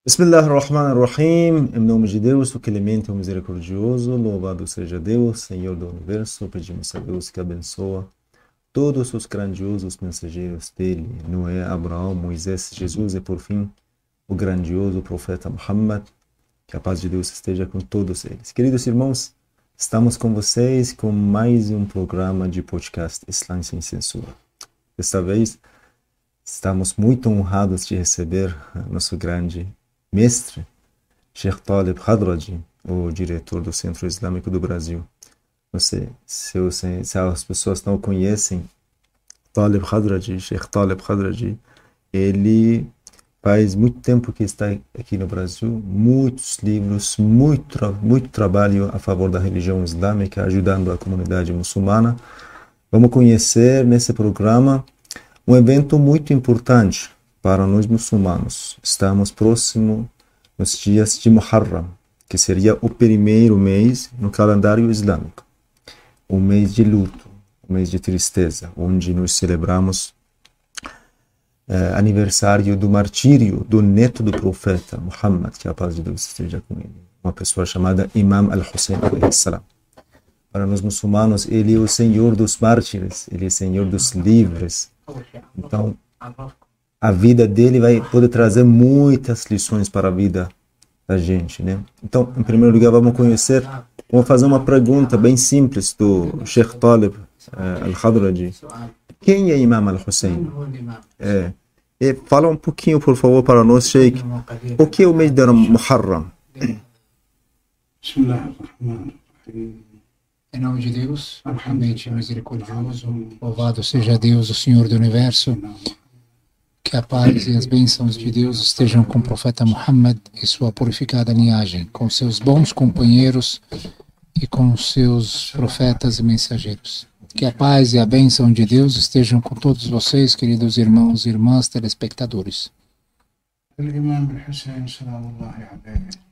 Bismillah ar-Rahman ar-Rahim, em nome de Deus, o clemente e o misericordioso, louvado seja Deus, Senhor do Universo, pedimos a Deus que abençoa todos os grandiosos mensageiros dele, Noé, Abraão, Moisés, Jesus e por fim, o grandioso profeta Muhammad, que a paz de Deus esteja com todos eles. Queridos irmãos, estamos com vocês com mais um programa de podcast Islã Sem Censura. Desta vez, estamos muito honrados de receber nosso grande mestre, Sheikh Taleb Hadraji, o diretor do Centro Islâmico do Brasil. Não sei se as pessoas não conhecem Taleb Hadraji, Sheikh Taleb Hadraji, ele faz muito tempo que está aqui no Brasil, muitos livros, muito trabalho a favor da religião islâmica, ajudando a comunidade muçulmana. Vamos conhecer nesse programa um evento muito importante para nós muçulmanos. Estamos próximos nos dias de Muharram, que seria o primeiro mês no calendário islâmico. O mês de luto, o mês de tristeza, onde nós celebramos aniversário do martírio do neto do profeta Muhammad, que a paz de Deus esteja com ele. Uma pessoa chamada Imam al-Hussein a.s. Para nós muçulmanos, ele é o senhor dos mártires, ele é o senhor dos livres. Então, a vida dele vai poder trazer muitas lições para a vida da gente, né? Então, em primeiro lugar, vamos fazer uma pergunta bem simples do Sheikh Taleb al-Hadraji. Quem é Imam al-Hussein? E fala um pouquinho, por favor, para nós, Sheikh. O que é o mês de Muharram? Em nome de Deus, realmente misericordioso, louvado seja Deus, o Senhor do Universo. Que a paz e as bênçãos de Deus estejam com o profeta Muhammad e sua purificada linhagem, com seus bons companheiros e com seus profetas e mensageiros. Que a paz e a bênção de Deus estejam com todos vocês, queridos irmãos e irmãs telespectadores.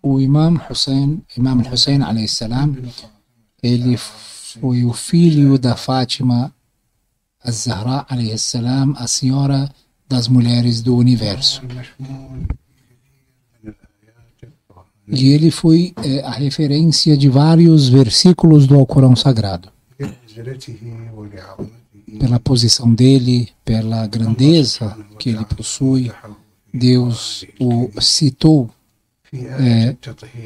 O Imam al-Hussein a.s., ele foi o filho da Fátima az-Zahra a.s., a senhora das mulheres do universo. E ele foi a referência de vários versículos do Alcorão Sagrado. Pela posição dele, pela grandeza que ele possui, Deus o citou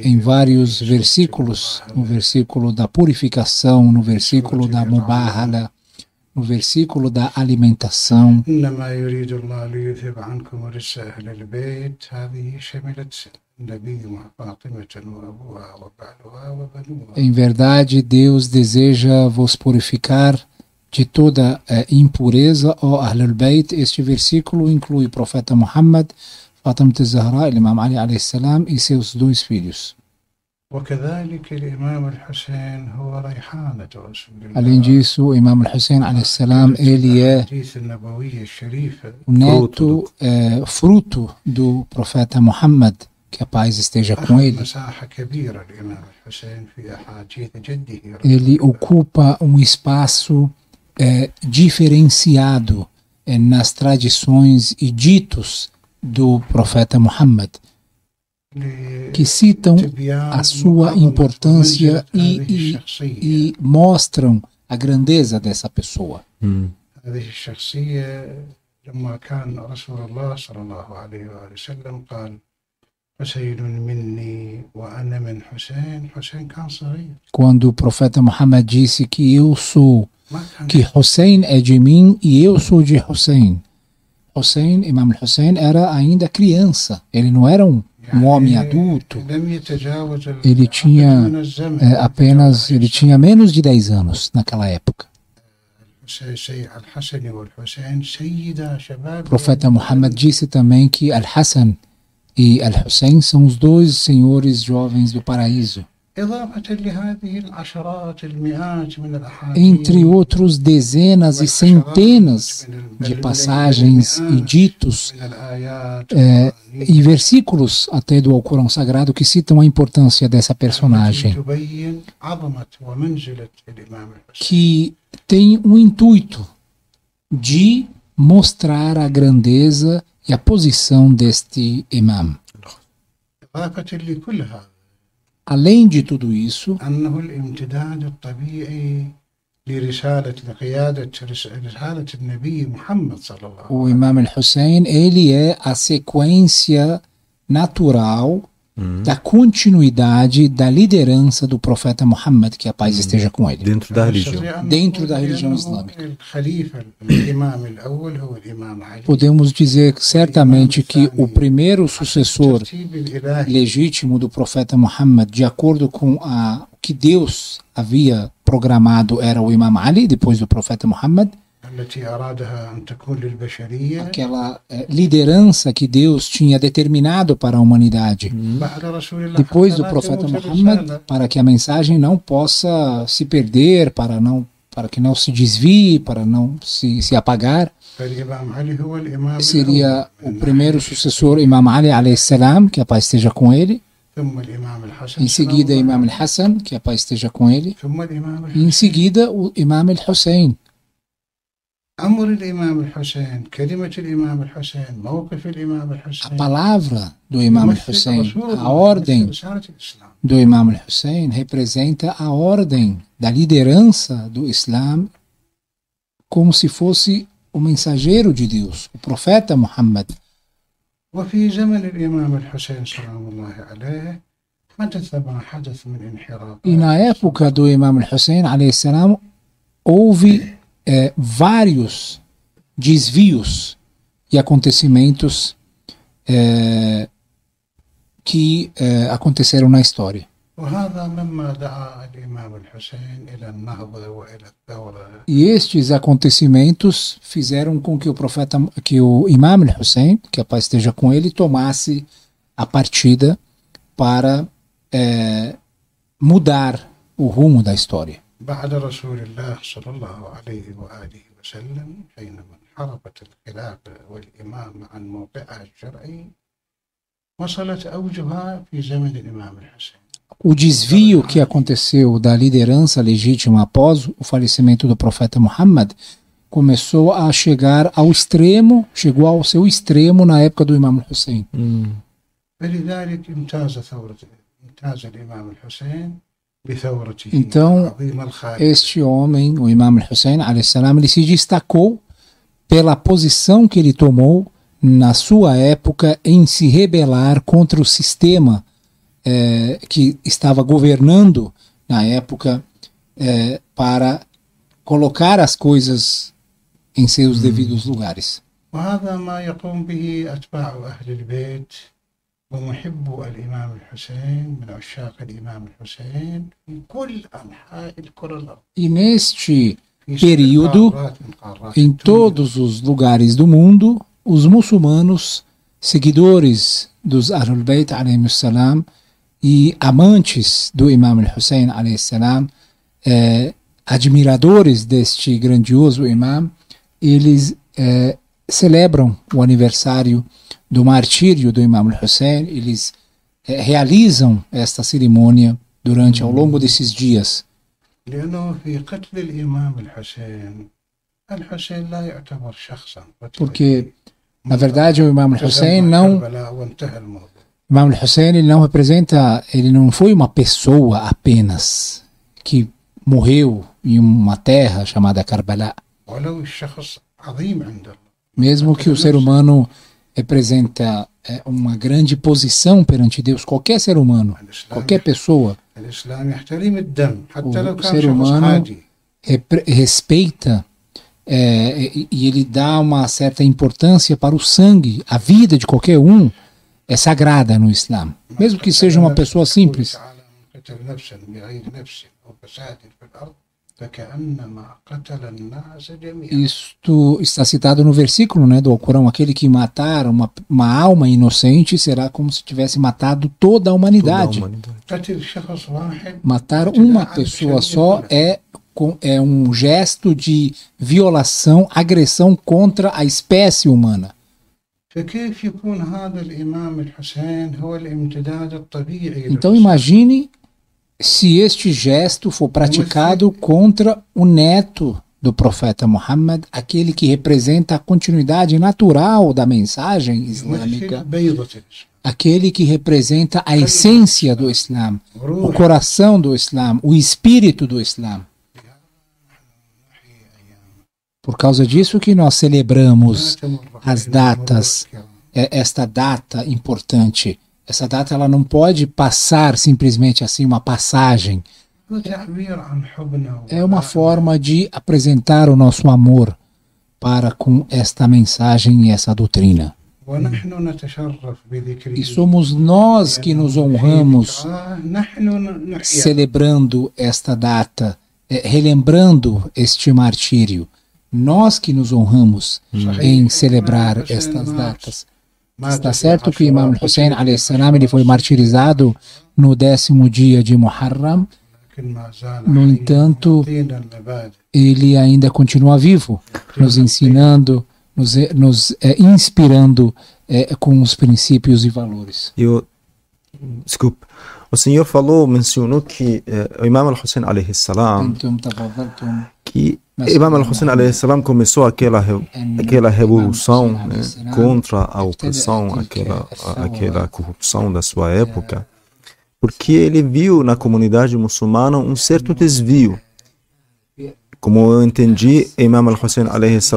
em vários versículos, no versículo da purificação, no versículo da mubahala, no versículo da alimentação. Em verdade, Deus deseja vos purificar de toda impureza, ó Ahlul Bayt. Este versículo inclui o profeta Muhammad, Fatima az-Zahra, Imam Ali a.s. e seus dois filhos. Além disso, o Imam al-Hussein a.s., ele é o neto, fruto do profeta Muhammad, que a paz esteja com ele. Ele ocupa um espaço diferenciado nas tradições e ditos do profeta Muhammad, que citam a sua importância e mostram a grandeza dessa pessoa. Quando o profeta Muhammad disse que Hussein é de mim e eu sou de Hussein. Imam al-Hussein era ainda criança, ele não era um homem adulto, ele tinha menos de 10 anos naquela época. O profeta Muhammad disse também que Al-Hassan e Al-Hussein são os dois senhores jovens do paraíso. Entre outros dezenas e centenas de passagens e ditos e versículos até do Alcorão Sagrado que citam a importância dessa personagem, que tem o intuito de mostrar a grandeza e a posição deste imam. إضافة لكل هذا Além de tudo isso, أنه الامتداد الطبيعي لقيادة رسالة النبي محمد صلى الله عليه o وسلم. Imam al-Hussein, ele é a sequência natural da continuidade da liderança do profeta Muhammad, que a paz esteja com ele, dentro da religião. dentro da religião islâmica. الخليفة الإمام الأول هو الإمام علي. Podemos dizer certamente que o primeiro sucessor الترتيب الإلهي legítimo do profeta Muhammad, de acordo com o que Deus havia programado, era o Imam Ali, depois do profeta Muhammad. التي أرادها أن تكون للبشرية Aquela liderança que Deus tinha determinado para a humanidade. بعد رسول الله Depois حتى do لا profeta تموت Muhammad, الرسالة. para que a mensagem não possa se perder, para que não se desvie, para não se apagar. فالإمام علي هو الإمام Seria o الأول. primeiro sucessor, Imam Ali alayhi salam, que a paz esteja com ele. ثم الإمام الحسن Em seguida, Imam al-Hassan, que a paz esteja com ele. ثم الإمام E em seguida, o Imam al-Hussein. أمر الإمام الحسين كلمة الإمام الحسين موقف الإمام A الحسين palavra do Imam al-Hussein, a ordem رسالة الإسلام. do Imam al-Hussein representa a ordem da liderança do Islã como se fosse o mensageiro de Deus, o profeta Muhammad. وفي زمن الإمام الحسين سلام الله عليه حدث ما حدث من انحراف. E na época do Imam al-Hussein, alayhi salam, houve vários desvios e acontecimentos que aconteceram na história. وهذا مما دعا الإمام الحسين إلى النهضة وإلى الثورة. E estes acontecimentos fizeram com que o Imam al-Hussein, que a paz esteja com ele, tomasse a partida para mudar o rumo da história. بعد رسول الله صلى الله عليه وآله وسلم حينما انحرفت الخلافة والإمامة عن موقعها الشرعي وصلت أوجها في زمن الإمام الحسين. O desvio que aconteceu da liderança legítima após o falecimento do profeta Muhammad começou a chegar ao extremo, chegou ao seu extremo na época do Imam Hussein. فلذلك امتاز الإمام الحسين بثورته Então, العظيمة الخالدة. este homem, o Imam Hussein, ele se destacou pela posição que ele tomou na sua época em se rebelar contra o sistema que estava governando na época para colocar as coisas em seus devidos lugares. وهذا ما يقوم به أتباع أهل البيت ومحبو الإمام الحسين من عشاق الإمام الحسين في كل أنحاء الكرة الأرض. E neste في período, قارات من قارات em الدنيا. todos os lugares do mundo, os muçulmanos, seguidores dos Ahlul Bayt alayhi salam e amantes do Imam al-Hussein alayhi salam, admiradores deste grandioso imam, eles celebram o aniversário do martírio do Imam al-Hussein, eles realizam esta cerimônia durante ao longo desses dias. لأنه في قتل الإمام الحسين لا يعتبر شخصا. Porque, na verdade, o Imam al-Hussein وانتهى الموضوع. Imam al-Hussein, ele não representa, ele não foi uma pessoa apenas que morreu em uma terra chamada Karbala. ولو الشخص عظيم عند الله. Mesmo que o ser humano representa uma grande posição perante Deus, qualquer ser humano, qualquer pessoa, الإسلام يحترم الدم حتى لو o كان ser شخص humano عادي. respeita e ele dá uma certa importância para o sangue. A vida de qualquer um é sagrada no Islã, mesmo que seja uma pessoa simples. قتل نفسا بغير نفس أو فساد في الأرض فكأنما قتل الناس جميعا. Isto está citado no versículo, né, do Alcorão: aquele que matar uma alma inocente será como se tivesse matado toda a humanidade. قتل شخص واحد Matar uma pessoa só é um gesto de violação, agressão contra a espécie humana. فكيف يكون هذا الإمام الحسين هو الامتداد الطبيعي Então للرسالة؟ imagine se este gesto for praticado contra o neto do profeta Muhammad, aquele que representa a continuidade natural da mensagem islâmica, بيضة الإسلام aquele que representa a essência do Islã, o coração do Islã, o espírito do Islã. Por causa disso que nós celebramos as datas, esta data importante. Essa data ela não pode passar simplesmente assim, uma passagem. وتعبير عن حبنا É uma forma de apresentar o nosso amor para com esta mensagem e essa doutrina. ونحن نتشرف بذكره E somos nós que nos honramos نحن نحيا celebrando esta data, relembrando este martírio. Nós que nos honramos em celebrar estas datas. Está certo que o Imam Hussein a.s. ele foi martirizado no 10º dia de Muharram. No entanto, ele ainda continua vivo, nos ensinando, nos inspirando com os princípios e valores. Desculpe, o senhor mencionou que o Imam al-Hussein a.s. que Imam al-Hussein a.s. começou aquela revolução, né, contra a opressão, aquela corrupção da sua época, porque ele viu na comunidade muçulmana um certo desvio. Como eu entendi, Imam al-Hussein a.s.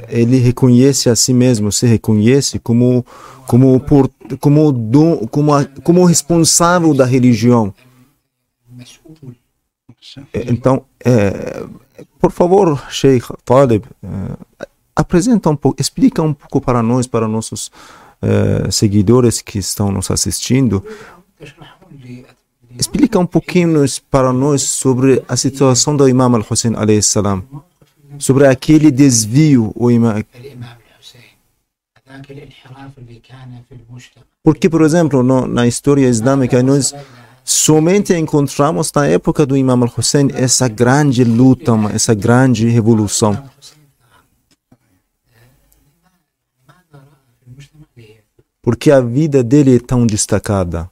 ele reconhece a si mesmo, se reconhece como responsável da religião. Então, por favor, Sheikh Talib, apresenta um pouco, explica um pouco para nós, para nossos seguidores que estão nos assistindo, explica um pouquinho para nós sobre a situação do Imam al-Hussein a.s., sobre aquele desvio, porque, por exemplo, na história islâmica, nós somente encontramos na época do Imam al-Hussein essa grande luta, essa grande revolução. Porque a vida dele é tão destacada.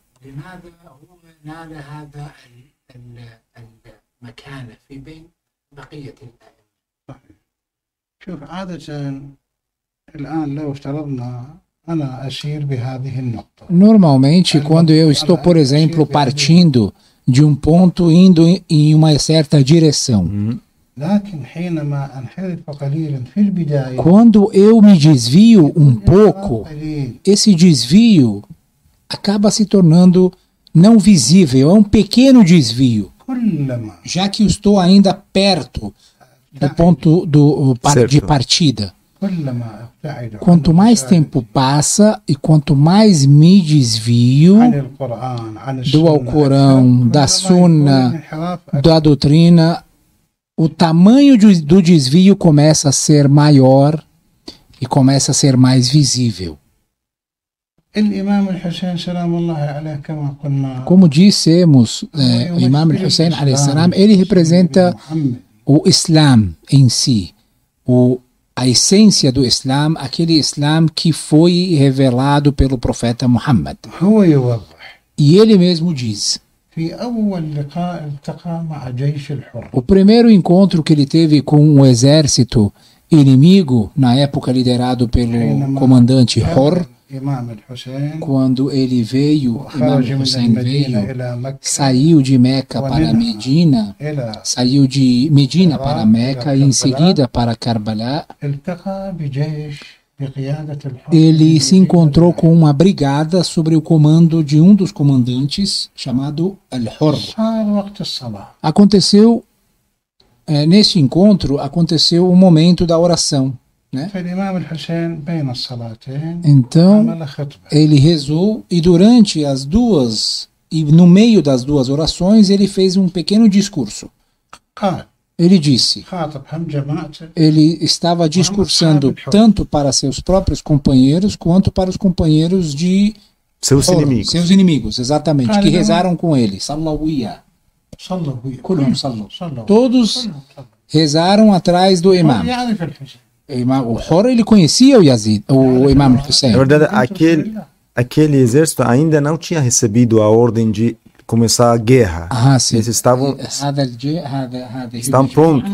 شوف عادة الآن لو افترضنا أنا أسير بهذه النقطة. Normalmente, quando eu estou, por exemplo, partindo de um ponto indo em uma certa direção, لكن حينما أنحرف قليلا في البداية quando eu me desvio um pouco, esse desvio acaba se tornando não visível, é um pequeno desvio, كلما já que eu estou ainda perto do ponto de partida. كلما ابتعد Quanto mais tempo passa e quanto mais me desvio عن القرآن عن do السنة Alcorão, da Sunna, الانحراف da doutrina, o tamanho do desvio começa a ser maior e começa a ser mais visível. الإمام الحسين سلام الله عليه كما قلنا Como dissemos, o Imam Hussein a.s. ele representa o Islã em si, a essência do Islã, aquele Islã que foi revelado pelo profeta Muhammad. هو يوضح E ele mesmo diz, في أول لقاء التقى مع جيش الحر o primeiro encontro que ele teve com o exército inimigo, na época liderado pelo comandante Hur, الإمام الحسين quando ele veio, Imam خرج من Hussein المدينة veio, إلى مكة saiu de Meca para Medina, إلى saiu de Medina para Meca e em seguida para Karbala. التقى بجيش بقيادة الحر Ele se encontrou com uma brigada sobre o comando de um dos comandantes, chamado Al-Hur. صار وقت الصلاة Aconteceu, neste encontro, aconteceu o momento da oração, né? فالإمام الحسين بين الصلاتين Então, عمل خطبة ele rezou e durante as duas, e no meio das duas orações, ele fez um pequeno discurso. قال Ele disse, خاطب هم جماعته ele estava discursando tanto para seus próprios companheiros quanto para os companheiros de Seus Hur, inimigos. seus inimigos, exatamente, que rezaram com ele. Sallawiya. صلوا وياه كلهم صلوا. صلوا Todos rezaram atrás do imam. يعرف الحسين O Hur, ele conhecia o Yazid, o Imam Hussein. Na verdade, aquele exército ainda não tinha recebido a ordem de começar a guerra. sim. Eles estavam estavam prontos.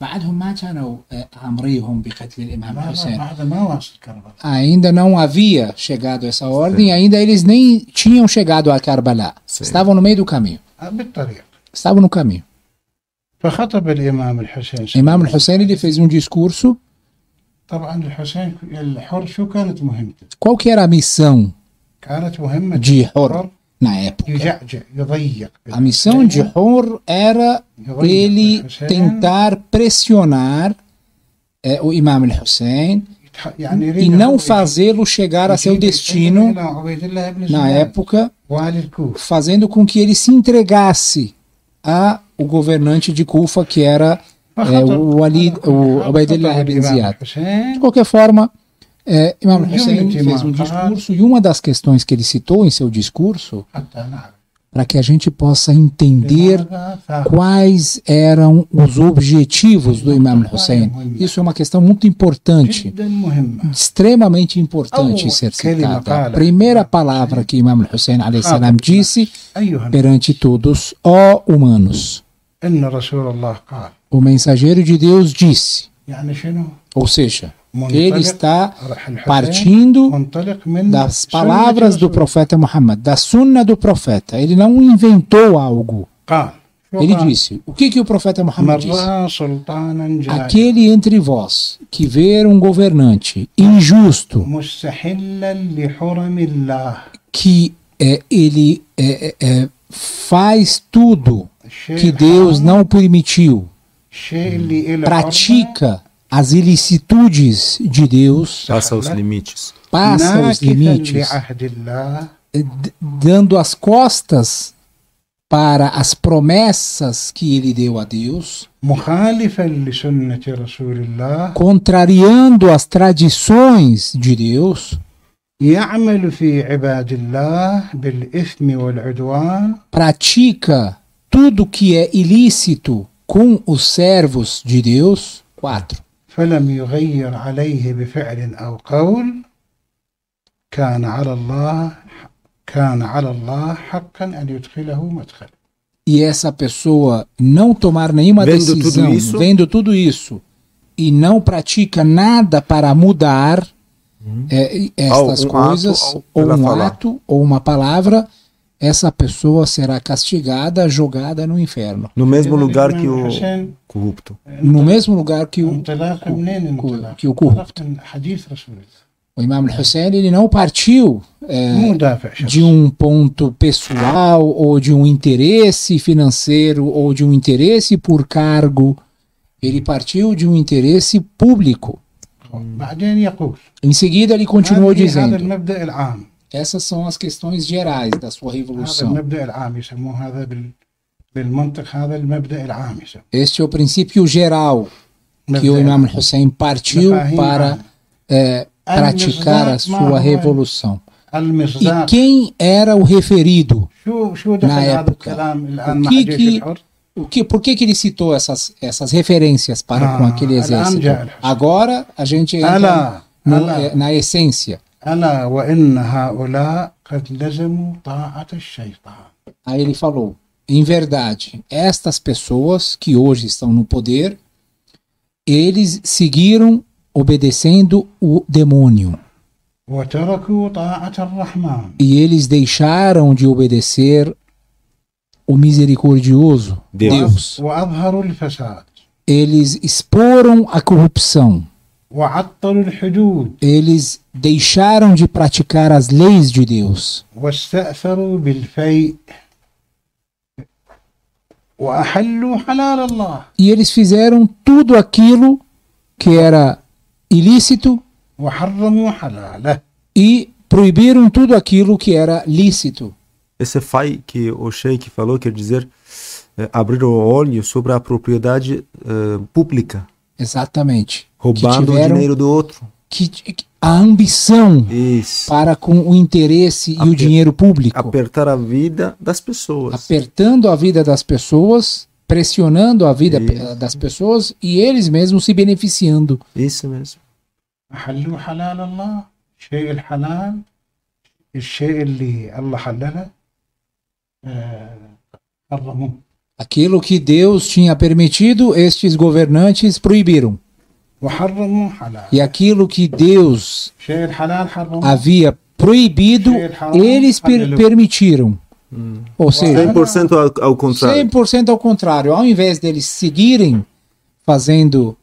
بعدهم ما كانوا أمريهم بقتل الإمام لا الحسين. بعد ما وصل كربلاء. Ainda não havia chegado essa ordem, ainda eles nem tinham chegado a Karbala. Estavam no meio do caminho. بالطريق. Estavam no caminho. فخطب الإمام الحسين. Imam al-Hussein, ele fez um discurso. طبعا الحسين الحر شو كانت مهمته؟ Qual que era a missão كانت مهمة de Hur na época? يجعجع يضيق. A missão de Hur era ele tentar pressionar o Imam al-Hussein e não fazê-lo chegar a seu destino na época, fazendo com que ele se entregasse ao governante de Kufa, que era o Ubaydillah ibn Ziyad. De qualquer forma, Imam al-Hussein fez um discurso, e uma das questões que ele citou em seu discurso, para que a gente possa entender quais eram os objetivos do Imam al-Hussein. Isso é uma questão muito importante, extremamente importante ser citada. A primeira palavra que Imam al-Hussein a.s. disse perante todos: ó humanos. O mensageiro de Deus disse, ou seja, ele está partindo das palavras do profeta Muhammad, da sunna do profeta. Ele não inventou algo. Ele disse, o que o profeta Muhammad disse? Aquele entre vós que ver um governante injusto, que ele faz tudo que Deus não permitiu, pratica as ilicitudes de Deus, passa os limites, dando as costas para as promessas que ele deu a Deus, contrariando as tradições de Deus, pratica tudo que é ilícito com os servos de Deus. 4. فلم يغير عليه بفعل أو قول كان على الله حقا أن يدخله مدخل. E essa pessoa não tomar nenhuma decisão, vendo tudo isso, e não pratica nada para mudar estas coisas, ou um ato, ou uma palavra, essa pessoa será castigada, jogada no inferno. No mesmo lugar que o corrupto. No mesmo lugar que o corrupto. O Imam al-Hussein, ele não partiu de um ponto pessoal, ou de um interesse financeiro, ou de um interesse por cargo. Ele partiu de um interesse público. Em seguida, ele continuou dizendo: essas são as questões gerais da sua revolução. Este é o princípio geral que o Imam al-Hussein partiu para praticar a sua revolução. E quem era o referido na época? Por que ele citou essas referências para com aquele exército? Agora a gente entra na essência. Aí ele falou: em verdade, estas pessoas que hoje estão no poder, eles seguiram obedecendo o demônio. E eles deixaram de obedecer o misericordioso Deus. Eles exporam a corrupção. Eles deixaram de praticar as leis de Deus. E eles fizeram tudo aquilo que era ilícito e proibiram tudo aquilo que era lícito. Esse fai que o Sheikh falou quer dizer abrir o olho sobre a propriedade pública. Exatamente. Roubando o dinheiro do outro. A ambição para com o interesse e o dinheiro público. Apertar a vida das pessoas. Apertando a vida das pessoas, pressionando a vida das pessoas e eles mesmos se beneficiando. Isso mesmo. حلوا حلال الله الشيء الحلال الشيء اللي الله حلله حرموه. Aquilo que Deus tinha permitido, estes governantes proibiram. وحرموا حلال. E aquilo que Deus شيء الحلال حرموه. havia proibido, eles permitiram. Ou seja, 100% ao contrário. 100% ao contrário. Ao invés deles seguirem fazendo,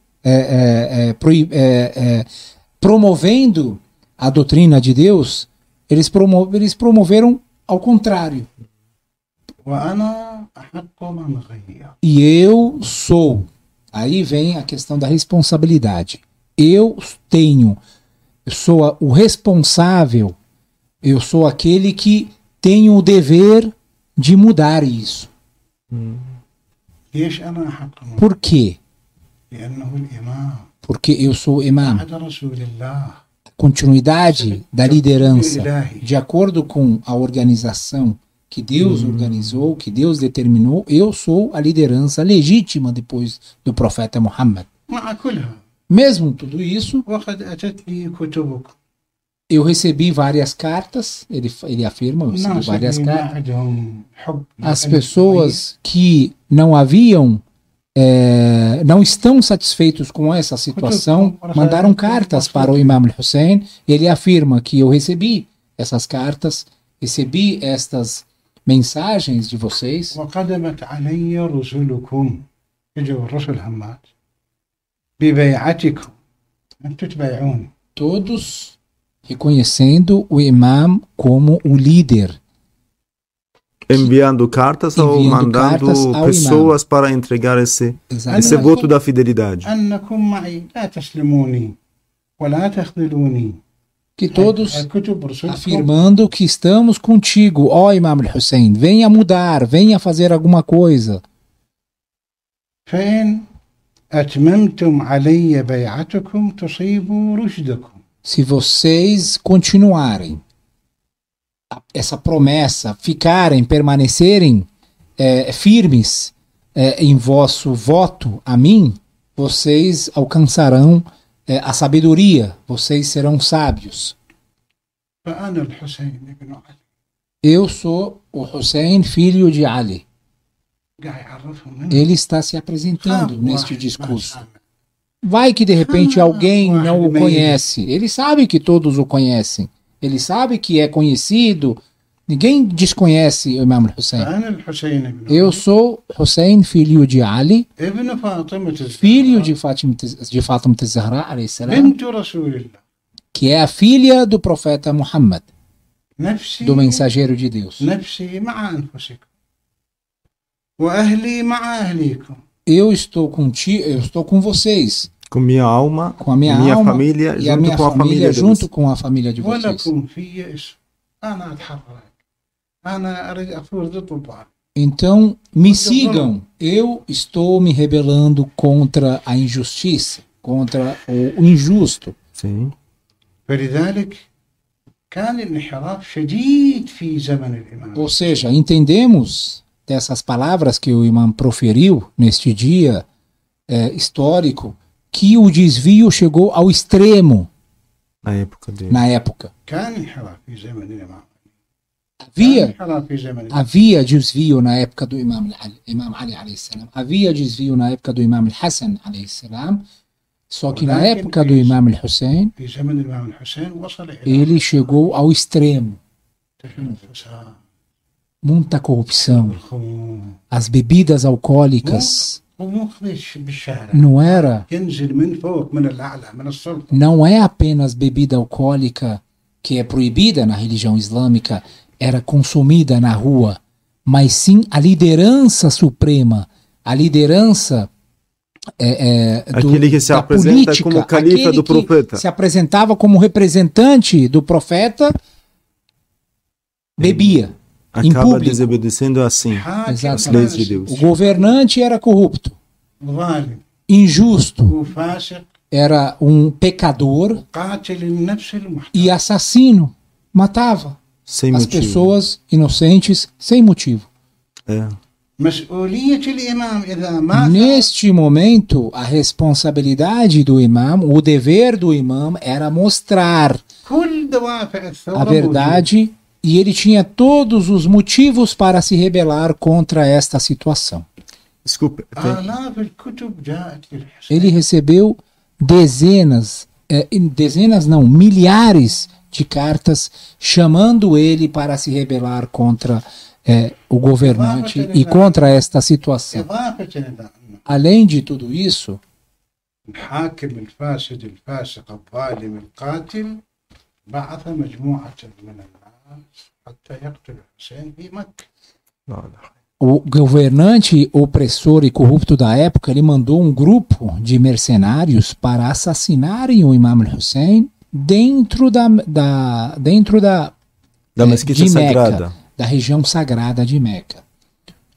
promovendo a doutrina de Deus, eles promoveram ao contrário. وأنا أحق من غير. E eu sou. Aí vem a questão da responsabilidade. Eu sou o responsável, eu sou aquele que tem o dever de mudar isso. ليش أنا أحق من؟ Por quê? لأنه الإمام Porque eu sou imam. بعد رسول الله. Continuidade da liderança, de acordo com a organização que Deus organizou, que Deus determinou, eu sou a liderança legítima depois do profeta Muhammad. مع كلها. Mesmo tudo isso, وقد أتتني كتبكم. eu recebi várias cartas, ele afirma, eu recebi الناس várias اللي ما cartas. عندهم حب. As pessoas que não estão satisfeitos com essa situação, mandaram cartas para o Imam Hussein. Ele afirma que eu recebi essas cartas, recebi estas mensagens de vocês. وقدمت علي رسلكم. يجوا الرسل همات ببيعتكم أن تتبعون. Todos reconhecendo o imam como o líder. Enviando cartas ou Enviando mandando cartas ao pessoas para entregar esse Exatamente. voto da fidelidade. أنكم معي لا تسلموني ولا تخذلوني. Que todos الكتب رسلكم afirmando que estamos contigo, ó Imam Hussein, venha mudar, venha fazer alguma coisa. فإن أتممتم علي بيعتكم تصيبوا رشدكم. Se vocês continuarem essa promessa, permanecerem firmes em vosso voto a mim, vocês alcançarão a sabedoria, vocês serão sábios. فأنا الحسين بن علي. Eu sou o Hussein, filho de Ali. قاعد يعرفهم منه. Ele está se apresentando واحد neste ما discurso. سامع. Vai que de repente alguém não o Ahmed. conhece. Ele sabe que todos o conhecem. Ele sabe que é conhecido. Ninguém desconhece o Imam Hussein. فأنا الحسين بن Eu علي sou Hussein, filho de Ali, ابن فاطمة filho الزهراء de Fátima Zahra, alayhi salam, بنت رسول الله. que é a filha do profeta Muhammad, نفسي do mensageiro de Deus. نفسي مع أنفسكم وأهلي مع أهليكم. Eu estou com vocês, Com minha alma, com a minha alma família, e a junto minha com a família família, junto deles. com a família de vocês. ولكم في اسم. أنا أتحرك. أنا أريد أفوز الطوفان. Então, me sigam. Eu estou me rebelando contra a injustiça, contra o injusto. Sim. فلذلك كان الانحراف شديد في زمن الإمام. Ou seja, entendemos dessas palavras que o imam proferiu neste dia histórico que o desvio chegou ao extremo Na época dele. na época. كان انحراف في زمن الإمام. كان Havia, انحراف في زمن الإمام. havia desvio na época do imam Ali alayhi salam. Havia desvio na época do imam Hassan alayhi salam. Só que na época do imam Hussein, في زمن الإمام الحسين وصل إلى ele chegou ao extremo. الفساد Muita corrupção. والخمور. As bebidas alcoólicas ومو خذيش بالشارع. não era ينزل من فوق من الأعلى من السلطة. não é apenas bebida alcoólica que é proibida na religião islâmica, era consumida na rua, mas sim a liderança suprema, a liderança Aquele que se da apresenta política, como califa aquele do que profeta. se apresentava como representante do profeta, bebia em Acaba público. desobedecendo assim حاكم as leis de Deus. O governante era corrupto, ظالم injusto, وفاسق era um pecador قاتل النفس المحترم. e assassino, matava Sem as motivo. pessoas inocentes sem motivo. É. مسؤولية الإمام إذا ما Neste momento, a responsabilidade do imam, o dever do imam era mostrar كل دوافع a الثورة موجودة. verdade E ele tinha todos os motivos para se rebelar contra esta situação. Desculpe. آلاف الكتب جاءت للحسين. Ele recebeu milhares de cartas chamando ele para se rebelar contra o governante e contra esta situação. إضافة إلى أن Além de tudo isso, الحاكم الفاسد الفاسق الظالم القاتل بعث مجموعة من الناس حتى يقتل الحسين في مكة. o governante opressor e corrupto da época, ele mandou um grupo de mercenários para assassinarem o Imam al-Hussein dentro da mesquita de Meca, sagrada. da região sagrada de Meca.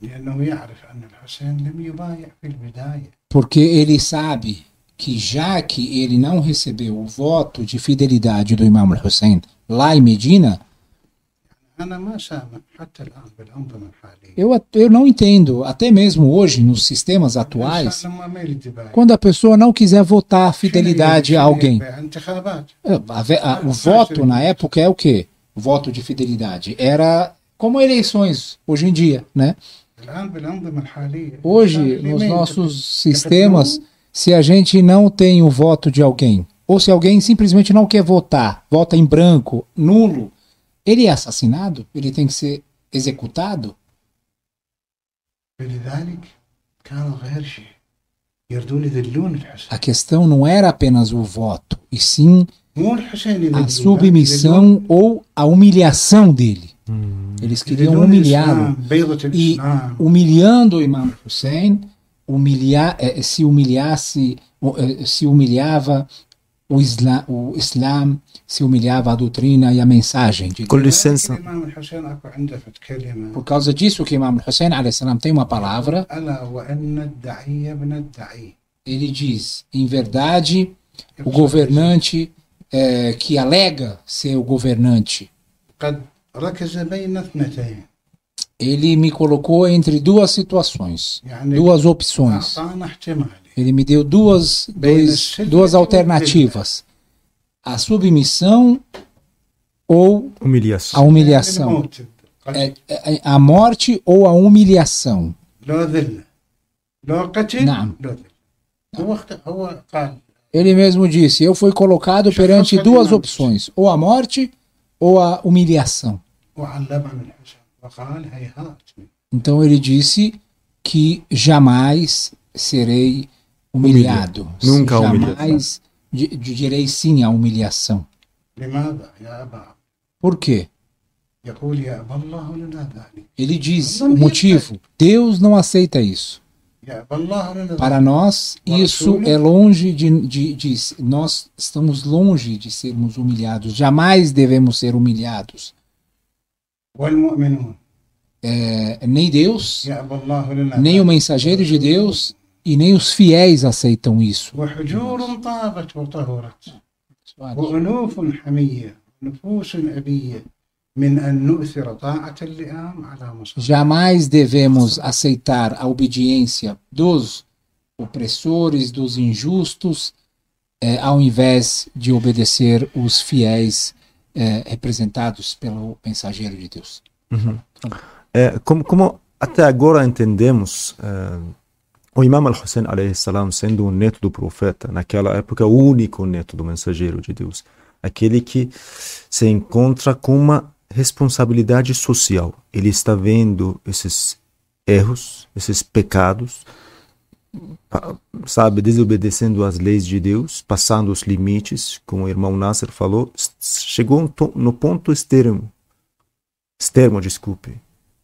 لأنه يعرف أن الحسين لم يبايع في البداية. Porque ele sabe que já que ele não recebeu o voto de fidelidade do Imam al-Hussein lá em Medina, أنا ما سامح حتى الآن بالأنظمة الحالية. eu não entendo, até mesmo hoje nos sistemas atuais, الإنسان لما ما يريد يبايع. quando a pessoa não quiser votar fidelidade a alguém. انتخابات. O voto na época é o quê? O voto de fidelidade. Era como eleições hoje em dia, né? الآن بالأنظمة الحالية. Hoje, nos nossos sistemas, se a gente não tem o voto de alguém, ou se alguém simplesmente não quer votar, vota em branco, nulo, ele é assassinado? Ele tem que ser executado? فلذلك كانوا غير شيء يردون يذلون الحسين. A questão não era apenas o voto, e sim مو الحسين يذلون. a submissão ou a humilhação dele. Eles queriam humilhá-lo. بيضة E الإسلام. humilhando o Imam Hussein, se humilhava o Islã, se humilhava a doutrina e a mensagem de Com Deus. licença. الإمام الحسين أكو عنده فت كلمة. Por causa disso que o Imam Hussein a.s. tem uma palavra, ألا وأن الدعي ابن الدعي. ele diz, em verdade, o governante que alega ser o governante, قد ركز بين اثنتين. ele me colocou entre duas situações, يعني duas opções. أعطانا احتمال. Ele me deu duas alternativas. A submissão ou a Humilhação. humilhação. الموت. A morte ou a humilhação. لو ذلة لو قتل. نعم. لو ذلة. هو قال Ele mesmo disse, eu fui colocado perante duas opções, ou a morte ou a humilhação. وعلم عن الحسين وقال هيهات. Então ele disse que jamais serei humilhado. Nunca jamais direi sim à humilhação. لماذا يا أبا؟ Por quê? يقول يا أبا الله لنا ذلك. Ele diz o motivo, Deus não aceita isso. يا أبا الله لنا ذلك. Para nós, isso é longe nós estamos longe de sermos humilhados. Jamais devemos ser humilhados. والمؤمنون. Nem Deus, يا أبا الله لنا nem o ذلك. mensageiro de Deus e nem os fiéis aceitam isso. وحجور طابت وطهرت وأنوف حمية نفوس أبية من أن نؤثر طاعة اللئام على مصالح. Jamais devemos aceitar a obediência dos opressores, dos injustos, ao invés de obedecer os fiéis representados pelo mensageiro de Deus. Como até agora entendemos, o Imam al-Hussein a.s. sendo um neto do profeta, naquela época o único neto do mensageiro de Deus, aquele que se encontra com uma responsabilidade social. Ele está vendo esses erros, esses pecados, sabe, desobedecendo às leis de Deus, passando os limites, como o irmão Nasser falou, chegou no ponto extremo,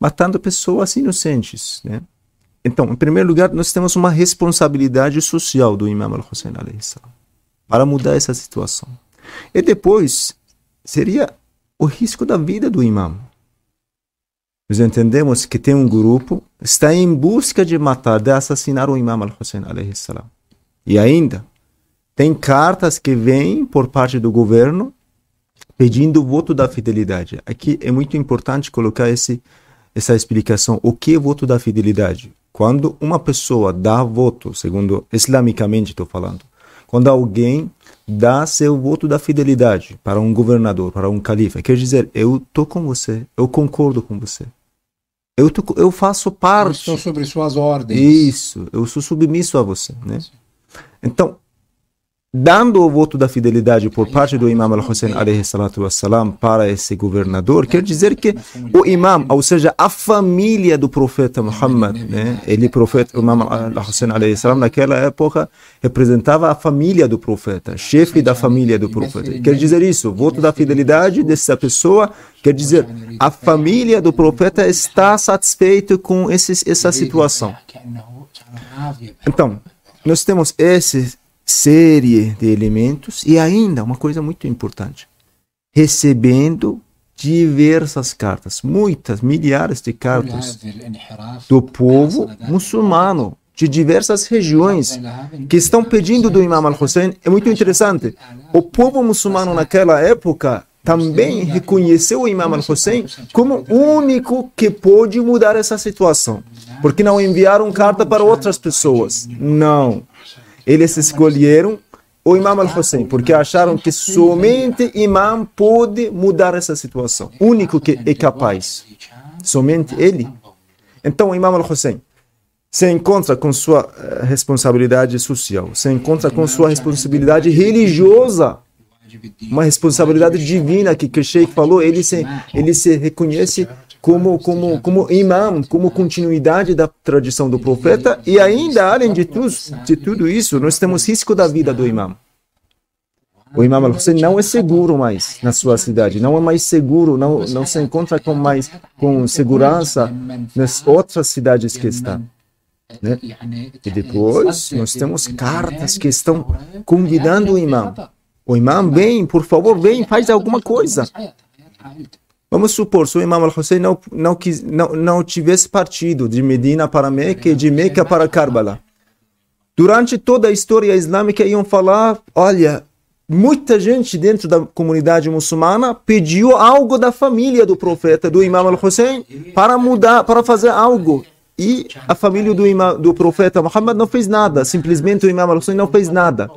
matando pessoas inocentes, né? Então, em primeiro lugar, nós temos uma responsabilidade social do Imam al-Hussein a.s. para mudar essa situação. E depois, seria o risco da vida do Imam. Nós entendemos que tem um grupo que está em busca de matar, de assassinar o Imam al-Hussein a.s. E ainda, tem cartas que vêm por parte do governo pedindo o voto da fidelidade. Aqui é muito importante colocar essa explicação. O que é voto da fidelidade? Quando uma pessoa dá voto, segundo islamicamente estou falando, Quando alguém dá seu voto da fidelidade para um governador, para um califa, quer dizer, eu estou com você, eu concordo com você. Eu faço parte. Eu estou sobre suas ordens. Isso, eu sou submisso a você, né? Então, dando o voto da fidelidade por parte do Imam al-Hussein alayhi salatu wassalam para esse governador, quer dizer que o Imam, ou seja, a família do profeta Muhammad, né? O Imam al-Hussein alayhi salam naquela época representava a família do profeta, chefe da família do profeta. Quer dizer isso, o voto da fidelidade dessa pessoa, quer dizer, a família do profeta está satisfeita com essa situação. Então, nós temos esse série de elementos e ainda uma coisa muito importante, recebendo diversas cartas, muitas, milhares de cartas do povo muçulmano de diversas regiões que estão pedindo do Imam al-Hussein. É muito interessante, o povo muçulmano naquela época também reconheceu o Imam al-Hussein como o único que pôde mudar essa situação, porque não enviaram carta para outras pessoas, não. Eles escolheram o Imam al-Hussein, porque acharam que somente Imam pode mudar essa situação. O único que é capaz. Somente ele. Então, o Imam al-Hussein se encontra com sua responsabilidade social, se encontra com sua responsabilidade religiosa, uma responsabilidade divina que o Sheikh falou, ele se reconhece como imam, como continuidade da tradição do profeta, e ainda, além de tudo isso, nós temos risco da vida do imam. O Imam al-Hussein não é seguro mais na sua cidade, não é mais seguro, não se encontra com segurança nas outras cidades que está. Né? E depois, nós temos cartas que estão convidando o imam. O imam, vem, por favor, vem, faz alguma coisa. Vamos supor, se o Imam al-Hussein não tivesse partido de Medina para Meca e de Meca para Karbala. Durante toda a história islâmica iam falar, olha, muita gente dentro da comunidade muçulmana pediu algo da família do profeta, do Imam al-Hussein, para mudar, para fazer algo. E a família do profeta Muhammad não fez nada, simplesmente o Imam al-Hussein não fez nada.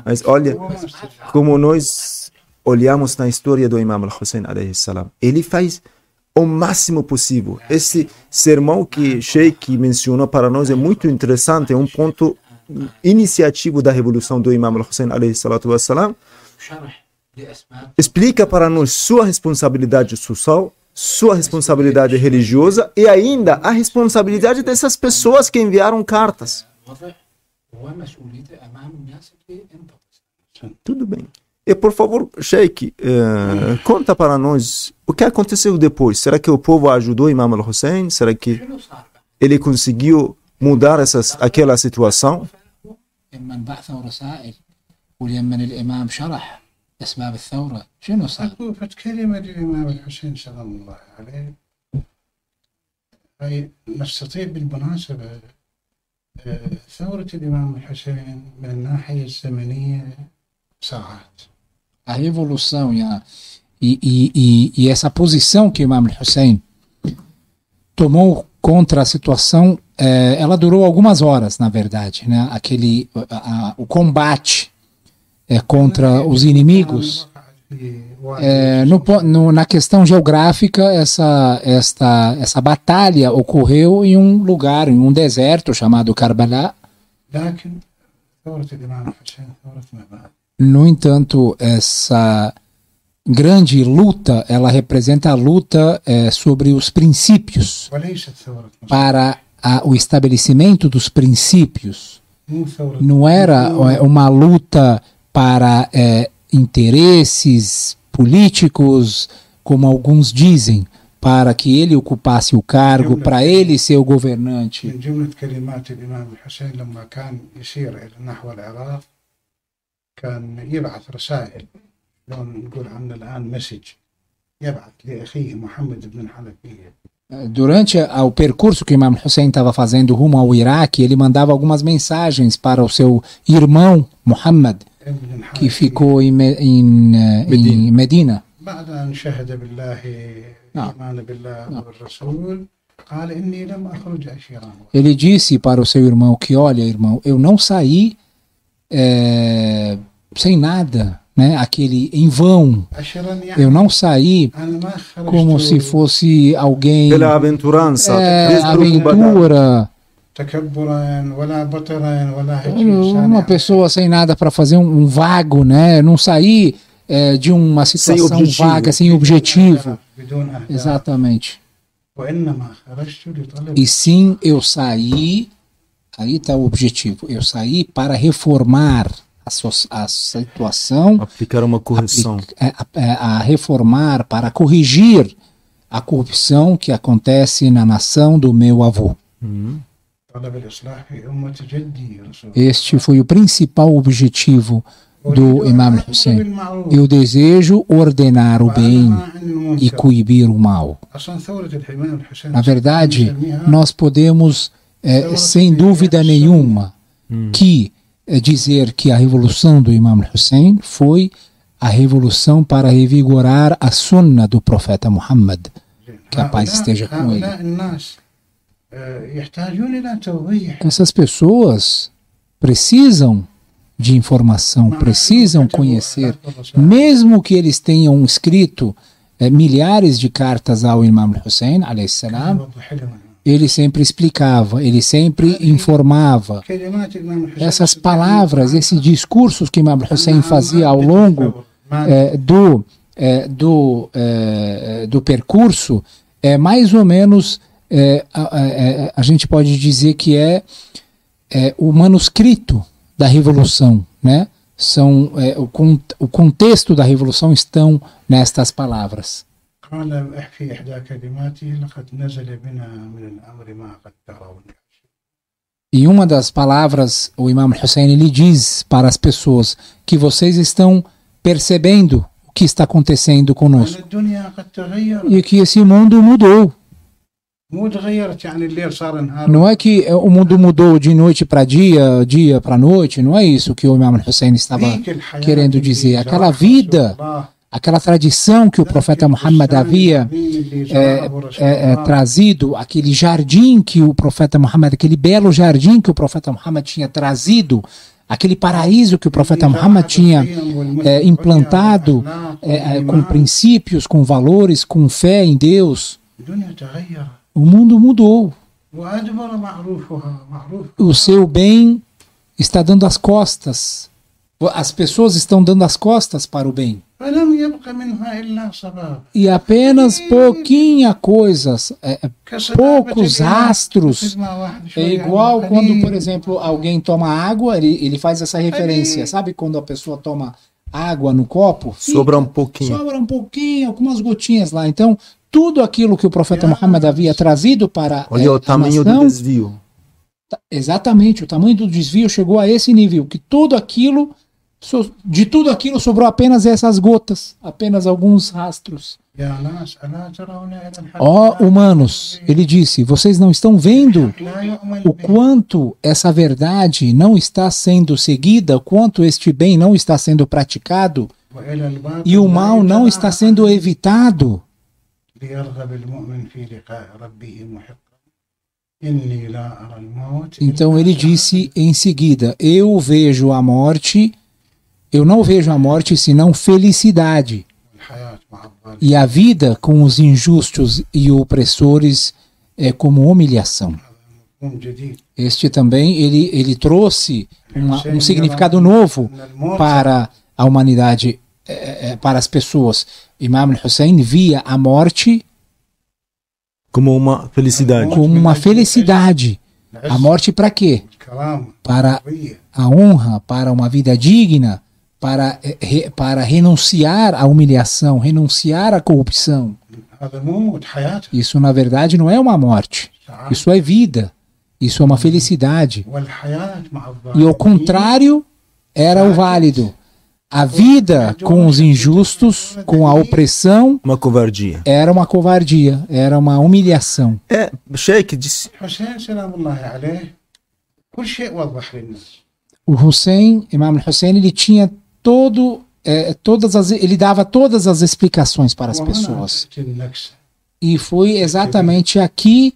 Mas olha, como nós olhamos na história do Imam al-Hussein alayhi salam, ele faz o máximo possível. Esse sermão que Sheikh mencionou para nós é muito interessante, é um ponto iniciativo da revolução do Imam al-Hussein alayhi salatu wassalam. Explica para nós sua responsabilidade social, sua responsabilidade religiosa e ainda a responsabilidade dessas pessoas que enviaram cartas. Tudo bem. E por favor, Sheikh, conta para nós o que aconteceu depois. Será que o povo ajudou Imam al-Hussein? Será que ele conseguiu mudar aquela situação? أضافت كلمة للإمام الحسين سلام الله عليه. أي نستطيع بالمناسبة ثورة الإمام الحسين من الناحية الزمنية ساعات. A revolução e essa posição que o Imam Hussein tomou contra a situação, ela durou algumas horas, na verdade, né? O combate contra os inimigos, na questão geográfica, essa batalha ocorreu em um lugar, em um deserto chamado Karbala. No entanto, essa grande luta, ela representa a luta sobre os princípios, para o estabelecimento dos princípios. Não era uma luta para interesses políticos, como alguns dizem, para que ele ocupasse o cargo, para ele ser o governante. كان يبعث رسائل لو نقول عنه الآن مسج يبعث لأخيه محمد بن حنفية. Durante o percurso que o Imam Hussein estava fazendo rumo ao Iraque, ele mandava algumas mensagens para o seu irmão Muhammad, que ficou em Medina. بعد أن شهد بالله إيمان بالله والرسول قال إني لم أخرج أشيرا. Ele disse para o seu irmão que, olha, irmão, eu não saí sem nada, né? Aquele em vão. عشرا يعني Eu não saí أنا ما como خرجت se fosse alguém Pela aventurança, despreocupada. aventura, تكبرا ولا بطرا ولا هيك إنسان uma يعني. pessoa sem nada para fazer, um vago, né? Não saí de uma situação objetivo. vaga, sem objetivo. بدون أهداف. Exatamente. وإنما خرجت لطلب E sim, eu saí, aí está o objetivo, eu saí para reformar a situação, Aplicar uma correção. a reformar, para corrigir a corrupção que acontece na nação do meu avô. طلب الإصلاح في أمة جدي رسول Este foi o principal objetivo do Imam Hussein. Eu desejo ordenar o bem e coibir o mal. أصلا ثورة الإمام الحسين Na verdade, nós podemos, sem dúvida nenhuma, que dizer que a revolução do Imam Hussein foi a revolução para revigorar a sunna do profeta Muhammad. Que a paz esteja com ele. هؤلاء الناس يحتاجون إلى توضيح. Essas pessoas precisam de informação, precisam conhecer, mesmo que eles tenham escrito milhares de cartas ao Imam Hussein, alayhi salam, يوضح لهم ele sempre explicava, ele sempre informava. كلمات الإمام الحسين Essas palavras, esses discursos que Imam Hussein fazia ao longo do percurso, mais ou menos, a gente pode dizer que é o manuscrito da revolução, né? São o contexto da revolução estão nestas palavras. قال في إحدى كلماته لقد نزل بنا من الأمر ما قد ترون. Em uma das palavras, o Imam Hussein ele diz para as pessoas que vocês estão percebendo o que está acontecendo conosco أن الدنيا قد تغيرت. e que esse mundo mudou. مو تغيرت يعني الليل صار نهار. Não é que o mundo mudou de noite para dia, dia para noite, não é isso que o Imam Hussein estava ذيك الحياة querendo اللي dizer. زرعها Aquela رسول vida, الله. aquela tradição que o profeta Muhammad havia trazido, aquele jardim que o profeta Muhammad, aquele belo jardim que o profeta Muhammad tinha trazido, aquele paraíso que o profeta Muhammad tinha implantado com princípios, com valores, com fé em Deus. الدنيا تغيرت O mundo mudou. وأدبر معروفها معروف. O seu bem está dando as costas. As pessoas estão dando as costas para o bem. فلم يبق منها إلا صباب. E apenas pouquinha coisas, كصبابة poucos الإناء. astros. تسمع واحد É شوي igual عنه quando, قليل. por exemplo, alguém toma água, ele faz essa referência. Sabe quando a pessoa toma água no copo? Sobra um pouquinho. Sobra um pouquinho, algumas gotinhas lá. Então, tudo aquilo que o profeta Muhammad havia trazido para Olha o tamanho do nação, desvio. exatamente, o tamanho do desvio chegou a esse nível, que tudo aquilo, de tudo aquilo sobrou apenas essas gotas, apenas alguns rastros. يا ناس ألا ترون إلى الحق Ó humanos, ele disse, vocês não estão vendo لا يؤمن o به quanto essa verdade não está sendo seguida, o quanto este bem não está sendo praticado وإلى الباطل e o لا mal não يتبع está sendo evitado. ليرغب المؤمن في لقاء ربه محقا إني لا أرى الموت Então ele disse em seguida, eu vejo a morte, eu não vejo a morte senão felicidade. الحياة مع الظالم E a vida com os injustos e opressores é como humilhação. مفهوم جديد. Este também, ele trouxe um significado novo أن الموت para a humanidade, para as pessoas. Imam Hussein via a morte Como uma felicidade. como uma felicidade. A morte para quê? الكرامة Para الحرية a honra, para uma vida digna, para renunciar à humilhação, renunciar à corrupção. هذا مو موت حياة Isso, na verdade, não é uma morte. سعادة. Isso é vida. Isso é uma felicidade. والحياة مع E ao الظالمين contrário, era o válido. A vida com os injustos, com a opressão, Uma covardia. era uma covardia, era uma humilhação. Sheikh disse, حسين سلام الله عليه كل شيء وضح للناس. O Hussein, Imam Hussein, ele tinha ele dava todas as explicações para as وهنا pessoas. تأتي النكسة. E foi exatamente aqui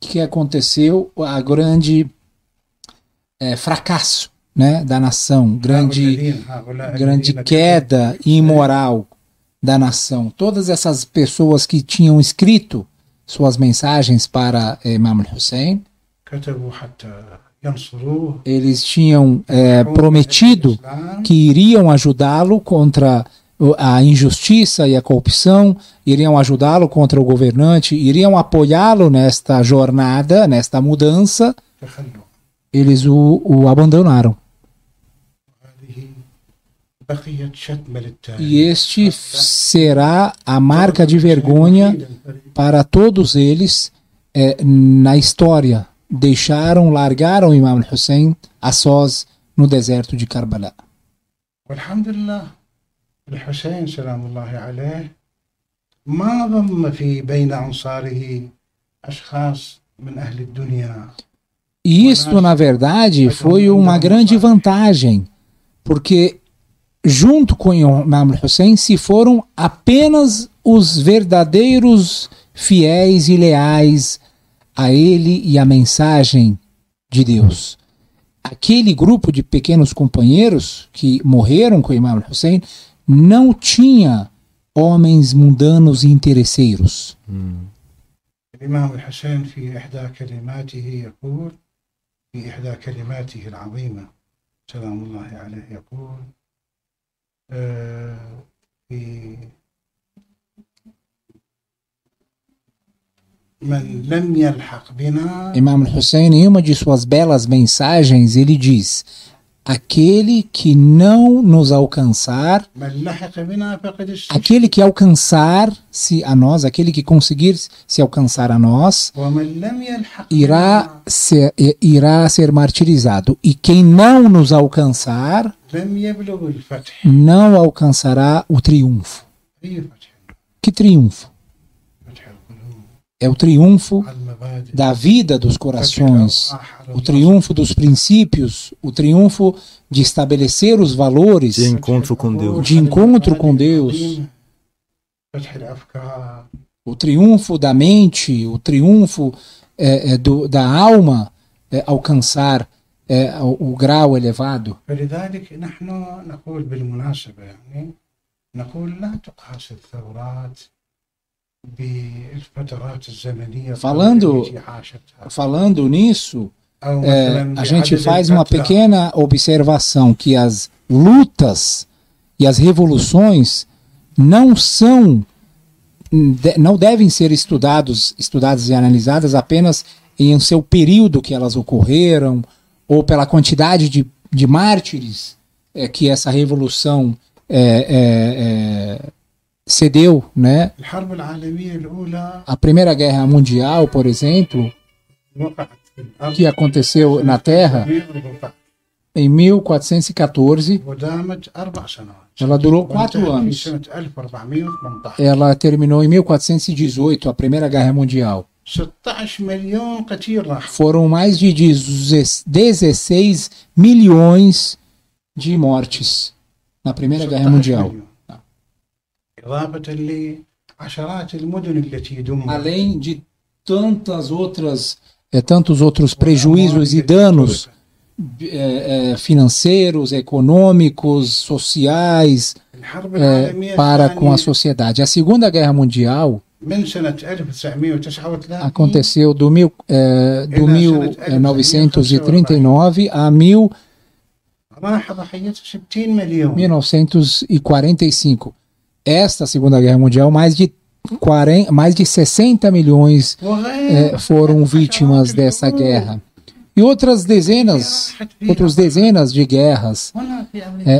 que aconteceu a grande fracasso né, da nação, grande queda imoral da nação. Todas essas pessoas que tinham escrito suas mensagens para Imam al-Hussein, eles tinham prometido que iriam ajudá-lo contra a injustiça e a corrupção, iriam ajudá-lo contra o governante, iriam apoiá-lo nesta jornada, nesta mudança. Eles o abandonaram. E este será a marca de vergonha para todos eles na história. Largaram Imam al-Hussein a sós no deserto de Karbala. Alhamdulillah, al-Hussein salamullahi alayhi ما ضم في بين أنصاره أشخاص من أهل الدنيا. E isto, na verdade, foi uma grande vantagem, porque junto com Imam al-Hussein se foram apenas os verdadeiros fiéis e leais a ele e a mensagem de Deus. Aquele grupo de pequenos companheiros que morreram com Imam al-Hussein não tinha homens mundanos e interesseiros. Imam al-Hussein في إحدى كلماته يقول في إحدى كلماته العظيمة سلام الله عليه يقول في من لم يلحق بنا. Imam al-Hussein, em uma de suas belas mensagens, ele diz: aquele que não nos alcançar, aquele que alcançar-se a nós, aquele que conseguir se alcançar a nós, irá ser martirizado. E quem não nos alcançar, não alcançará o triunfo. Que triunfo? É o triunfo da vida dos corações, o triunfo dos princípios, o triunfo de estabelecer os valores de encontro com Deus, o triunfo da mente, o triunfo da alma alcançar o grau elevado. Falando nisso, a gente faz uma pequena observação que as lutas e as revoluções não devem ser estudadas e analisadas apenas em seu período que elas ocorreram ou pela quantidade de mártires que essa revolução cedeu, né? A Primeira Guerra Mundial, por exemplo, que aconteceu na Terra em 1414, ela durou 4 anos. Ela terminou em 1418, a Primeira Guerra Mundial. Foram mais de 16 milhões de mortes na Primeira Guerra Mundial. Além de tantos outros prejuízos e danos financeiros, econômicos, sociais para com a sociedade. A Segunda Guerra Mundial aconteceu do 1939 a 1945. Esta Segunda Guerra Mundial, mais de 60 milhões foram vítimas dessa guerra. E outras dezenas de guerras.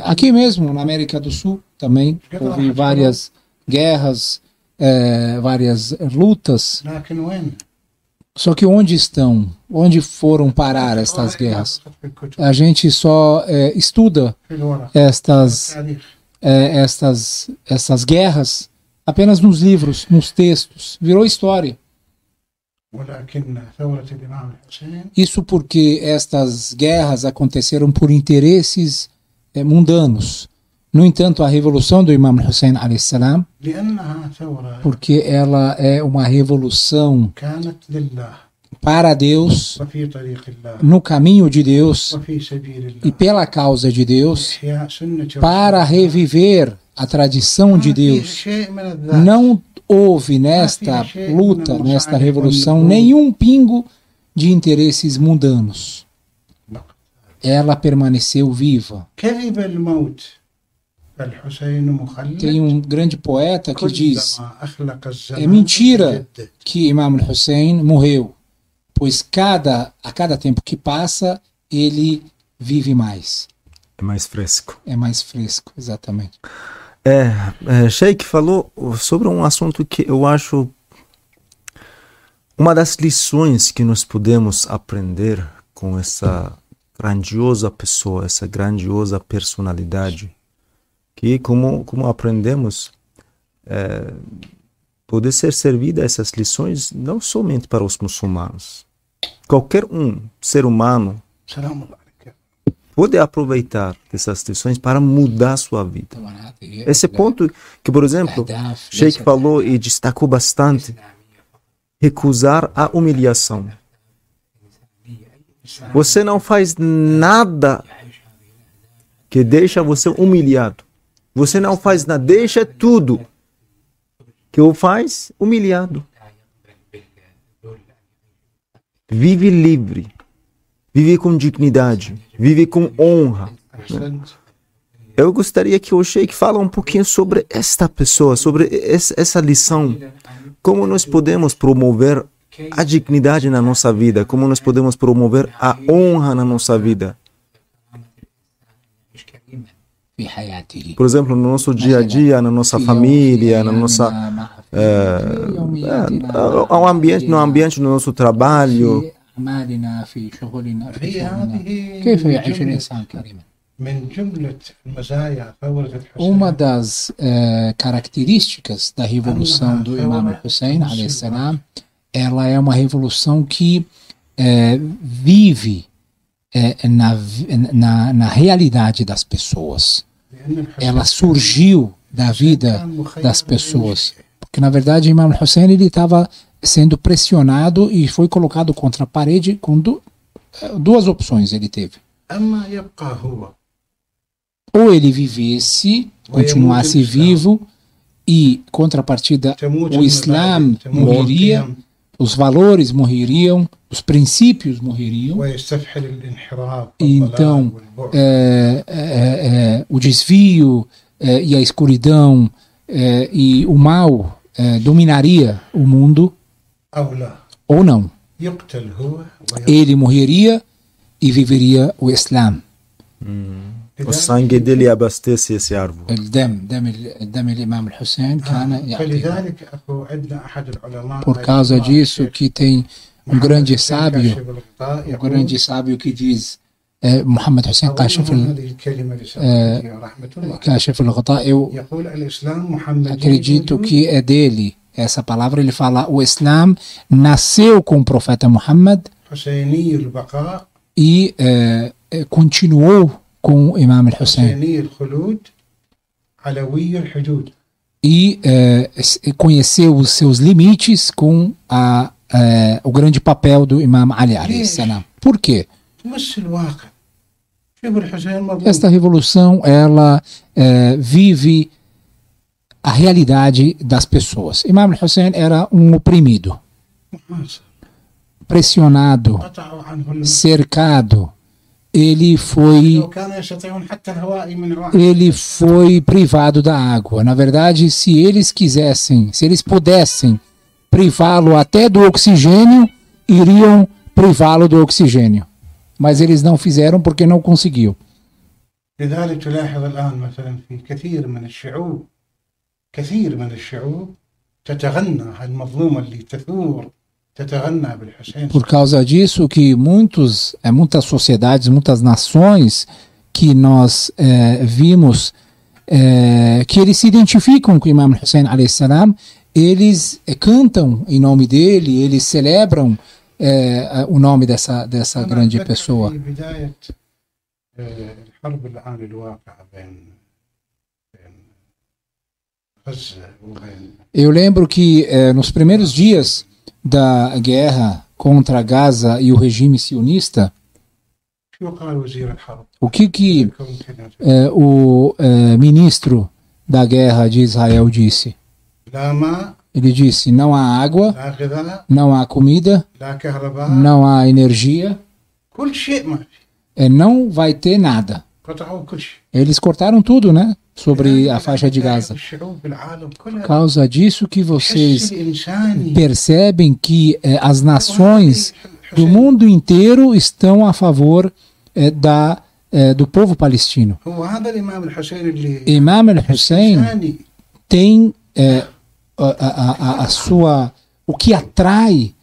Aqui mesmo, na América do Sul, também houve várias guerras, várias lutas. Só que onde estão? Onde foram parar estas guerras? A gente só estuda essas guerras apenas nos livros, nos textos. Virou história. Isso porque estas guerras aconteceram por interesses mundanos. No entanto, a revolução do Imam Hussein a.s., porque ela é uma revolução para Deus, وفي طريق الله no caminho de Deus وفي سبيل e الله pela causa de Deus, إحياء سنة para رسول الله. reviver a tradição de ما فيه Deus. شيء من الذات. Não houve nesta luta, nesta revolução, nenhum pingo de interesses mundanos. Ela permaneceu viva. كذب الموت الحسين مخلد Tem grande poeta que diz: كلما أخلق الزمان é mentira تجدد. que Imam Hussein morreu, pois a cada tempo que passa, ele vive mais. É mais fresco. É mais fresco, exatamente. Sheikh falou sobre um assunto que eu acho uma das lições que nós podemos aprender com essa grandiosa pessoa, essa grandiosa personalidade, que como aprendemos, pode ser servida essas lições não somente para os muçulmanos. Qualquer ser humano سلام الله عليك. pode aproveitar essas lições para mudar sua vida. Esse ponto que, por exemplo, Sheikh falou e destacou bastante, recusar a humilhação. Você não faz nada que deixa você humilhado. Você não faz nada, deixa tudo que o faz humilhado. Vive livre, vive com dignidade, vive com honra. أحسنت. Eu gostaria que o Sheikh fale um pouquinho sobre esta pessoa, sobre essa lição. Como nós podemos promover a dignidade na nossa vida, como nós podemos promover a honra na nossa vida. في حياته. Por exemplo, no nosso dia a dia, na nossa família, na nossa no ambiente do nosso trabalho. في أعمالنا في شغلنا في هي شغلنا. هذه كيف يعيش جملة الإنسان كريما؟ من جملة المزايا ثورة الحسين. Uma das características da revolução do Imam Hussein, alayhi salam, ela é uma revolução que vive na realidade das pessoas. لأن الحسين Ela surgiu da vida das pessoas. Porque, na verdade, Imam Hussein estava sendo pressionado e foi colocado contra a parede com duas opções ele teve. أما يبقى هو Ou ele vivesse, continuasse vivo e, contrapartida, تموت o Islã المبادئ، تموت morreria, القيم، os valores morreriam, os princípios morreriam, ويستفحل الانحراف e então والضلال والبعد. o desvio e a escuridão e o mal dominaria o mundo, أو لا ou não. يقتل هو ويبقى. Ele morreria e viveria o Islã. O sangue dele abastece esse árvore. الدم الإمام الحسين كان يعطي. فلذلك أخو عندنا أحد العلماء Por causa disso que tem um grande sábio, كاشف الغطاء um يقول grande sábio que diz Muhammad Hussein أظنهم هذه الكلمة لسانه رحمة الله. Kashif al-Ghata, eu يقول الإسلام محمد acredito que é dele essa palavra. Ele fala: o Islã nasceu com o profeta Muhammad حسيني البقاء e continuou com o Imam al-Hussein. حسيني الخلود علوي الحدود. E conheceu os seus limites com o grande papel do Imam Ali alayhi salam. Por quê? تمس الواقع. شوف الحسين مظلوم. Esta revolução, ela vive a realidade das pessoas. Imam al-Hussein era um oprimido, محاصر. pressionado, قطعوا عنه الماء. cercado. Ele لو كانوا يستطيعون حتى الهواء يمنعوه. foi privado da água. Na verdade, se eles quisessem, se eles pudessem privá-lo até do oxigênio, iriam privá-lo do oxigênio. Mas eles não fizeram porque não conseguiu. لذلك تلاحظ الآن مثلا في كثير من الشعوب تتغنى المظلومة اللي تثور تتغنى بالحسين. Por causa disso que muitas sociedades, muitas nações que nós vimos que eles se identificam com o Imam Hussein alayhi salam, eles cantam em nome dele, eles celebram o nome dessa grande pessoa. في بداية الحرب الآن الواقعة بين غزة وبين Eu lembro que nos primeiros dias da guerra contra Gaza e o regime sionista, شو قال وزير الحرب؟ o que يكون كلمة o ministro da guerra de Israel disse? لا ماء Ele disse: não há água, لا غذاء não há comida, لا كهرباء não há energia, كل شيء ما في não vai ter nada. قطعوا كل شيء. Eles cortaram tudo, né? Sobre a faixa de Gaza. الشعوب بالعالم Por كلها causa disso que vocês الحس الإنساني percebem que as nações do mundo inteiro estão a favor do povo palestino. هو هذا الإمام الحسين اللي Imam al-Hussein إنساني tem a sua... O que atrai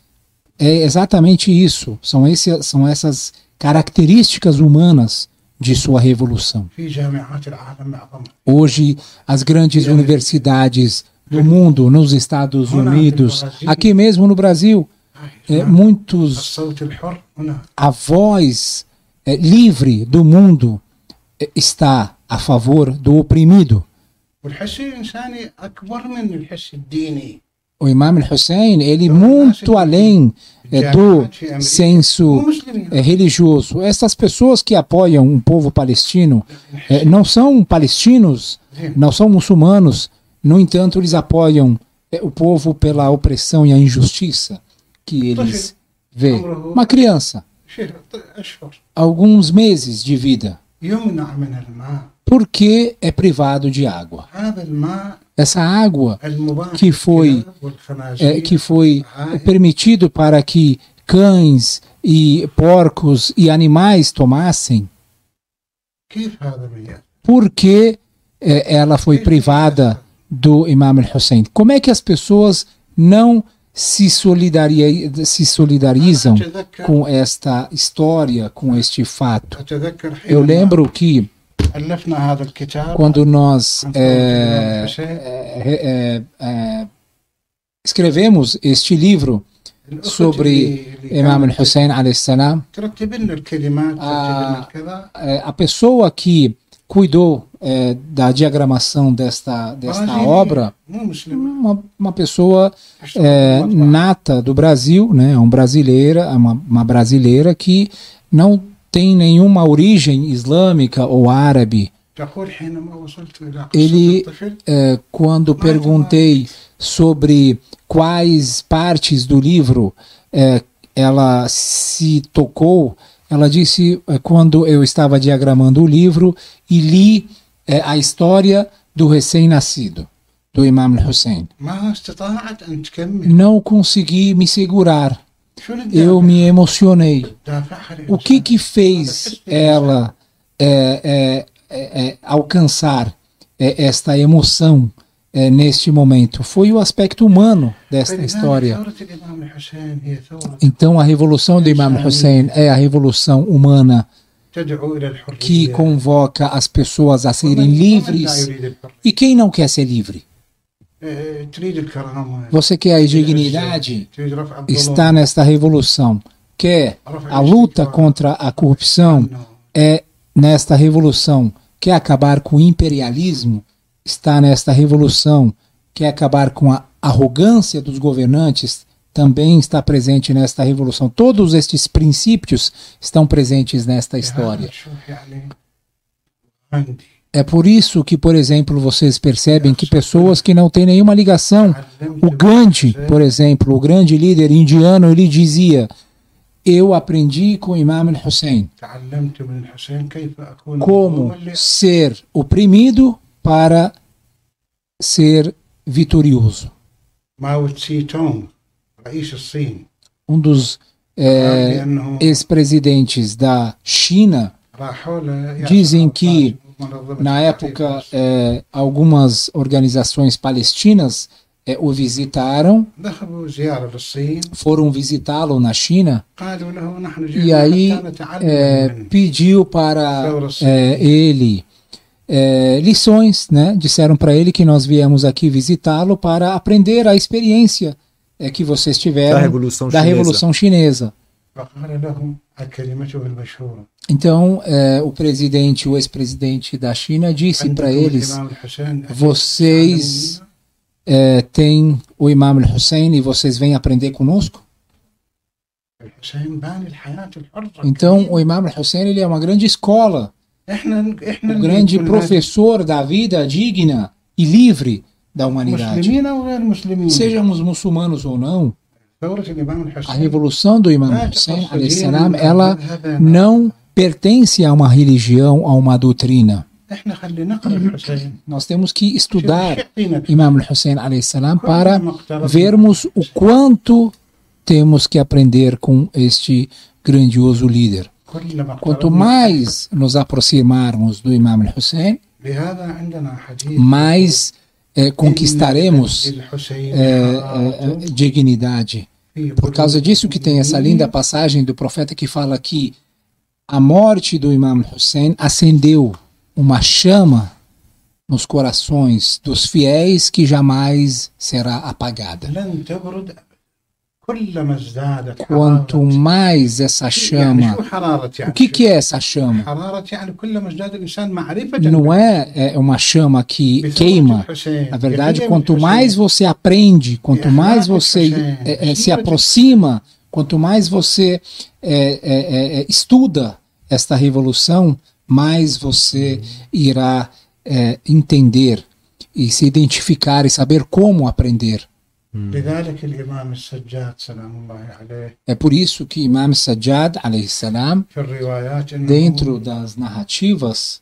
é exatamente isso. São essas características humanas de sua revolução. في جامعات العالم معظمها Hoje, as grandes universidades do mundo, nos Estados Unidos, aqui mesmo no Brasil, muitos... الصوت الحر هنا A voz livre do mundo está a favor do oprimido. والحس الإنساني أكبر من الحس الديني. O Imam al-Hussein, ele muito além do senso religioso. Essas pessoas que apoiam o povo palestino não são palestinos, não são muçulmanos. No entanto, eles apoiam o povo pela opressão e a injustiça que eles veem. Uma criança, شيء أشهر alguns meses de vida, يمنع من الماء. porque é privado de água. هذا الماء Essa água المباح que foi للكلاب والخنازير que foi والبهائم. permitido para que cães e porcos e animais tomassem, كيف هذا المياه؟ porque ela foi privada do Imam al-Hussein. Como é que as pessoas não se solidarizam com esta história, com este fato? أتذكر Eu حين lembro que ألفنا هذا الكتاب quando nós escrevemos este livro sobre Imam al-Hussein alayhi salam, ترتب لنا الكلمات ترتب لنا كذا a pessoa que cuidou da diagramação desta obra, مو مسلم uma pessoa nata do Brasil, né, uma brasileira que não tem nenhuma origem islâmica ou árabe. تقول حينما وصلت إلى Ele, قصة الطفل quando perguntei sobre quais partes do livro ela se tocou, ela disse quando eu estava diagramando o livro e li a história do recém-nascido, do Imam al-Hussein. ما استطاعت أن تكمل. Não consegui me segurar, شو اللي eu me emocionei. دافعها O que fez ela alcançar esta emoção neste momento? Foi o aspecto humano desta história. ثورة الإمام الحسين هي ثورة Então a revolução do Imam Hussein é a revolução humana تدعو إلى que الحرية. convoca as pessoas a serem ومن لا livres. يريد الحرية. E quem não quer ser livre? تريد الكرامة. Você quer a dignidade? تريد رفع الظلم. Está nesta revolução. Quer a luta contra a corrupção? É nesta revolução. Quer acabar com o imperialismo? Está nesta revolução. Quer acabar com a arrogância dos governantes? Também está presente nesta revolução. Todos estes princípios estão presentes nesta história. شوف يعني عندي É por isso que, por exemplo, vocês percebem que pessoas que não têm nenhuma ligação, o Gandhi, por exemplo, o grande líder indiano, ele dizia: eu aprendi com Imam al-Hussein تعلمت من الحسين كيف أكون como مظلوما ser oprimido para ser vitorioso. ماو تسي تونغ رئيس الصين Dos لأنه ex-presidentes da China راحوا له dizem que, na época, algumas organizações palestinas o visitaram, ذهبوا زيارة للصين foram visitá-lo na China, قالوا له نحن e جئنا aí حتى نتعلم منه. pediu para ele lições, né? Disseram para ele que nós viemos aqui visitá-lo para aprender a experiência que vocês tiveram da Revolução Chinesa. فقال لهم كلمته المشهورة Então, o ex-presidente da China disse para eles: الإمام الحسين vocês têm o Imam al-Hussein e vocês vêm aprender conosco? الحسين باني الحياة الحرة. Então, o Imam al-Hussein ele é uma grande escola, إحنا um grande professor da vida digna e livre da humanidade. مسلمين أو غير مسلمين. Sejamos muçulmanos ou não, ثورة الإمام a الحسين revolução do Imam Hussein, alayhi salam, ela não pertence a uma religião, a uma doutrina. إحنا خلي نقرأ الحسين. Nós temos que estudar شوف إيش يعطينا. Imam Hussein alayhi salam para كل ما اقتربنا- vermos o quanto temos que aprender com este grandioso líder. كل ما Quanto اقتربنا- mais nos aproximarmos do Imam Hussein, لهذا عندنا حديث mais conquistaremos للحسين dignidade. في Por causa disso que tem essa linda passagem do profeta que fala que a morte do Imam Hussein acendeu uma chama nos corações dos fiéis que jamais será apagada. لن تبرد كلما ازدادت Quanto حرارة. mais essa يعني chama... شو حرارة يعني؟ O que é essa chama? حرارة يعني كلما ازداد الإنسان معرفة Não é uma chama que بثورة queima. الحسين. Na verdade, بقيم quanto الحسين. mais você aprende, quanto mais você se aproxima, quanto mais você estuda esta revolução, mais você irá entender e se identificar e saber como aprender. لذلك الإمام السجاد سلام الله عليه É por isso que Imam Sajjad, alayhi salam, في الروايات إنه dentro das narrativas,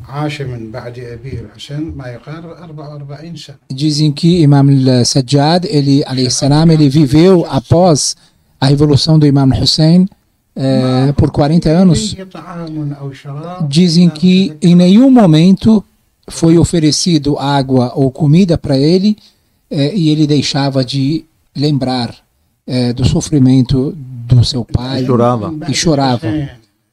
عاش من بعد أبيه الحسين ما يقارب 44 سنة. dizem que Imam Sajjad, ele, alayhi salam, ele viveu após a revolução do Imam Hussein por 40 anos. فيه طعام أو شراب. Dizem que em nenhum momento foi oferecido água ou comida para ele e ele deixava de lembrar do sofrimento do seu pai. Chorava. من بعد E chorava. الحسين.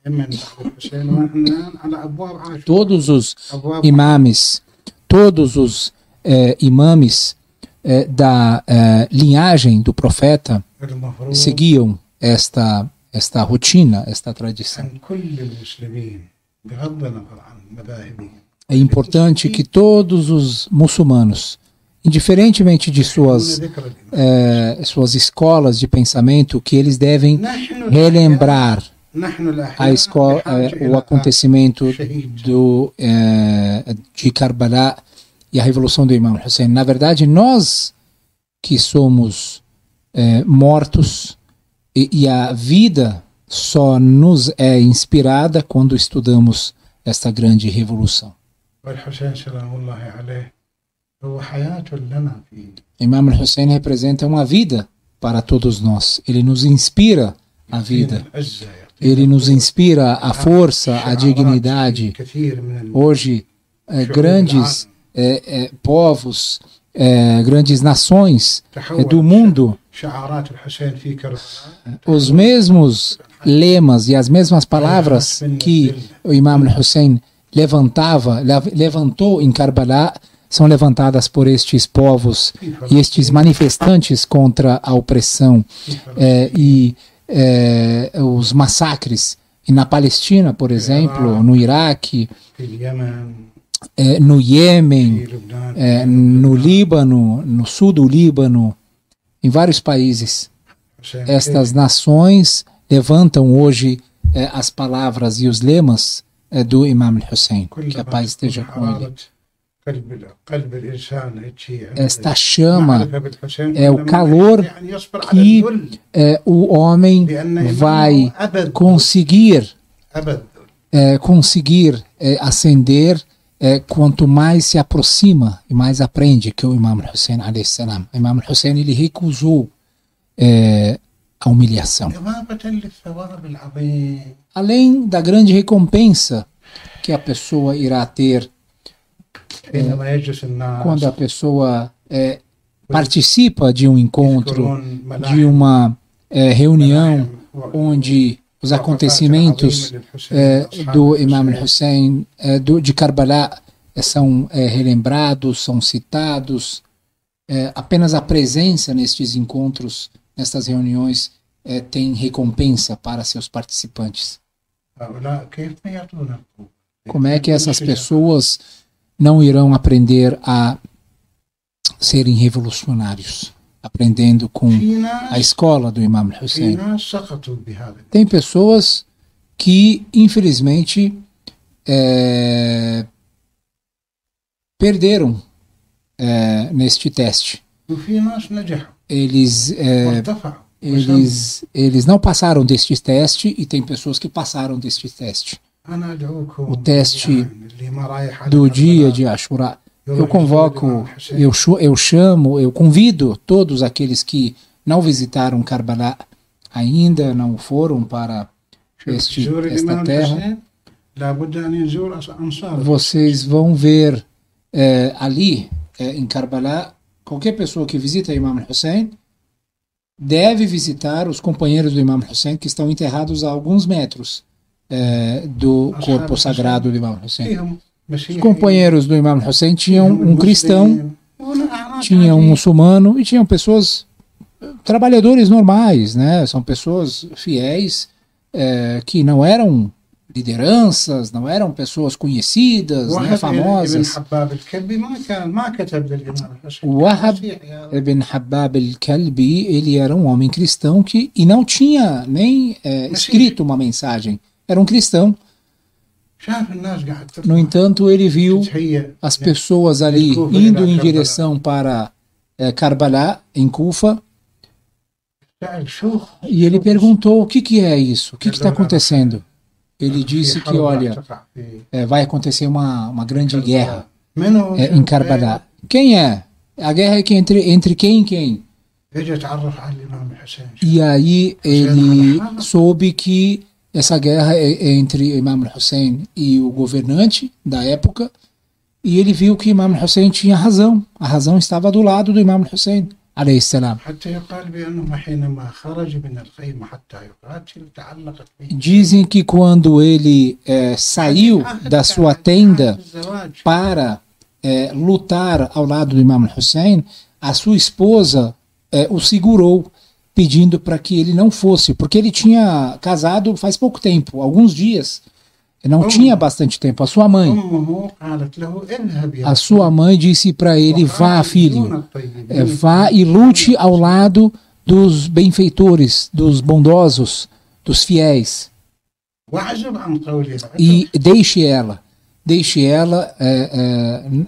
من بعد الحسين ونحن على أبواب عاشور. Todos os أبواب imames, todos os imames da linhagem do profeta المفروض seguiam esta rotina, esta tradição. عن كل المسلمين بغض النظر عن مذاهبهم. É importante que todos os muçulmanos, indiferentemente de suas ذكر الإمام. suas escolas de pensamento, que eles devem نحن relembrar نحن a الأحياء escola, بحاجة o إلى acontecimento شهيد. de Karbala e a revolução do Imam Hussein. Na verdade, nós que somos mortos e a vida só nos é inspirada quando estudamos esta grande revolução. والحسين سلام الله عليه هو حياة لنا في Imam Hussein representa uma vida para todos nós. Ele nos inspira a vida. العزة. Ele nos inspira a força, a dignidade. كثير من Hoje, grandes povos, grandes nações do mundo, شعارات الحسين في كربلاء os mesmos lemas e as mesmas palavras que o Imam Hussein levantou em Karbala são levantadas por estes povos e estes manifestantes contra a opressão e os massacres. E na Palestina, por exemplo, no Iraque, في اليمن no في Iêmen, لبنان no Líbano, no sul do Líbano, em vários países. حسين Estas nações levantam hoje as palavras e os lemas do Imam Hussein. Que a paz esteja com ele. قلب الإنسان هيك Esta chama معرفة بالحسين é o كلما calor يعني يصبر على que الذل o homem vai conseguir acender quanto mais se aproxima e mais aprende que o Imam Hussein alayhi salam. O Imam Hussein ele recusou a humilhação. إضافة للثواب العظيم. Além da grande recompensa que a pessoa irá ter حينما يجلس الناس quando a pessoa participa de um encontro, يذكرون ملاحم de uma reunião onde os acontecimentos do Imam Hussein, de Karbala, são relembrados, são citados. Apenas a presença nestes encontros, nestas reuniões, tem recompensa para seus participantes. هؤلاء كيف ما يعطونا القوة؟ Como é que essas pessoas não irão aprender a serem revolucionários, aprendendo com في a ناس escola do Imam في Hussein. ناس سقطوا بهذا. Tem pessoas que, infelizmente, perderam neste teste. وفي ناس نجحوا Eles, وارتفعوا. eles não passaram deste teste e tem pessoas que passaram deste teste. أنا أدعوكم O teste اللي ما رايح على do dia كربلاء de Ashura. Eu يروح convoco, يزور الإمام حسين. eu chamo, eu convido todos aqueles que não visitaram Karbala ainda, não foram para شوف، يزور esta الإمام terra. الحسين لابد أن يزور أنصار. Vocês vão ver ali em Karbala, qualquer pessoa que visita Imam Hussein deve visitar os companheiros do Imam Hussein que estão enterrados a alguns metros do corpo sagrado do Imam Hussein. فيهم Os مسيحيين companheiros do Imam Hussein tinham فيهم cristão, مسلمين، وأعراض tinha عادية. muçulmano e tinham pessoas, trabalhadores normais, né? São pessoas fiéis que não eram lideranças, não eram pessoas conhecidas, né, واحد ابن famosas. حباب الكلبي ما كتب للإمام الحسين. Wahab مسيحي هذا. ibn Habab al-Kalbi, ele era um homem cristão e não tinha nem escrito uma mensagem. Era um cristão. شاف الناس قاعد No تطلع entanto, ele viu تتهيأ as pessoas ali indo em direção para Karbala, em Kufa, سأل شو e ele perguntou: o que é isso? O que está acontecendo? Ele disse que, olha, vai acontecer uma grande guerra em Karbala. Quem é? A guerra é que entre quem e quem? يجي يتعرف على الإمام الحسين. E aí ele soube que essa guerra é entre Imam Hussein e o governante da época, e ele viu que Imam Hussein tinha razão. A razão estava do lado do Imam Hussein, alayhi salam. حتى يقال بأنه حينما خرج من الخيمة حتى يقاتل تعلقت به. Dizem que quando ele saiu da sua tenda الزواج. para lutar ao lado do Imam Hussein, a sua esposa o segurou, pedindo para que ele não fosse, porque ele tinha casado faz pouco tempo, alguns dias, não tinha bastante tempo. A sua mãe, أمه قالت له اذهب يا a sua mãe disse para ele: vá, وقاتل دون filho, الطيبين. vá e lute ao lado dos benfeitores, dos bondosos, dos fiéis, واعزب عن قولها. e deixe ela,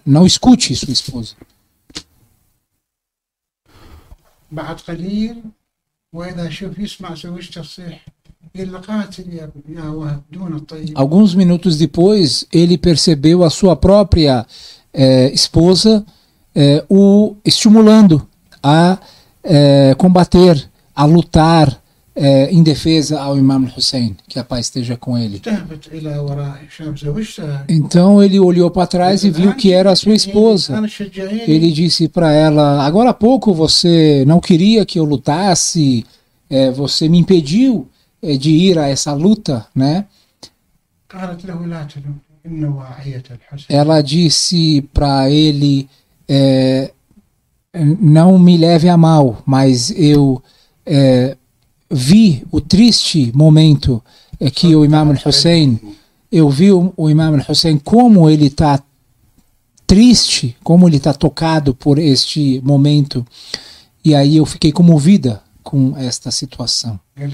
não escute sua esposa. بعد قليل وإذا شوف يسمع زوجته تصيح يقول له قاتل يا وهب دون الطيب. Alguns minutos depois, ele percebeu a sua própria esposa o estimulando a combater, a lutar em defesa ao Imam Hussein, que a paz esteja com ele. ذهبت إلى وراء شاف زوجته. Então ele olhou para trás e viu que era a sua esposa. أنا شجعيني. Ele disse para ela: agora há pouco você não queria que eu lutasse, você me impediu de ir a essa luta, né? قالت له لا تلوم إن واعية الحسن. Ela disse para ele: não me leve a mal, mas eu vi o triste momento que o Imam Hussein, eu vi o Imam Hussein como ele está triste, como ele está tocado por este momento, e aí eu fiquei comovida com esta situação. قال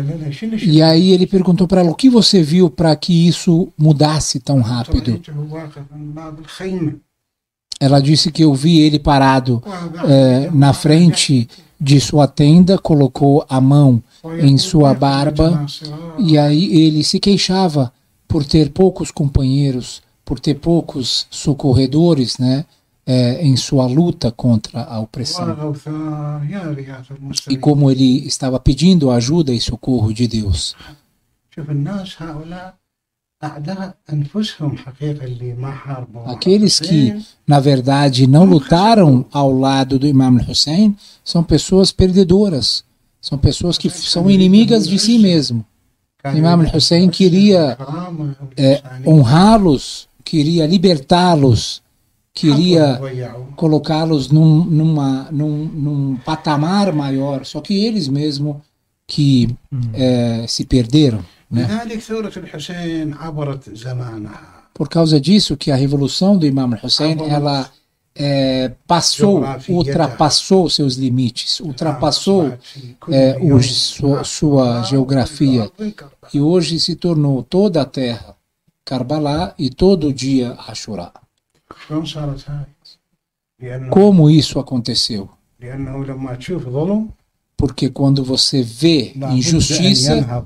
له شنو E aí ele perguntou para ela: o que você viu para que isso mudasse tão rápido? رأيته واقف عند باب الخيمة. Ela disse que eu vi ele parado na frente de sua tenda, colocou a mão em sua barba, e aí ele se queixava por ter poucos companheiros, por ter poucos socorredores, né, em sua luta contra a opressão. وغوثاء يا رياض E المسلمين. como ele estava pedindo ajuda e socorro de Deus. شوف الناس هؤلاء أعداء أنفسهم حقيقة اللي ما حاربوا. Aqueles que, na verdade, não lutaram ao lado do Imam Hussein são pessoas perdedoras, são pessoas que são inimigas de si mesmo. Imam Hussein queria honrá-los, queria libertá-los, queria colocá-los num patamar maior, só que eles mesmos que se perderam, né? لذلك ثورة الحسين عبرت زمانها. Por causa disso que a revolução do Imam Hussein, ela ultrapassou seus limites, ultrapassou sua geografia e hoje se tornou toda a terra Karbala e todo o dia Ashura. Como isso aconteceu? Porque quando você vê injustiça,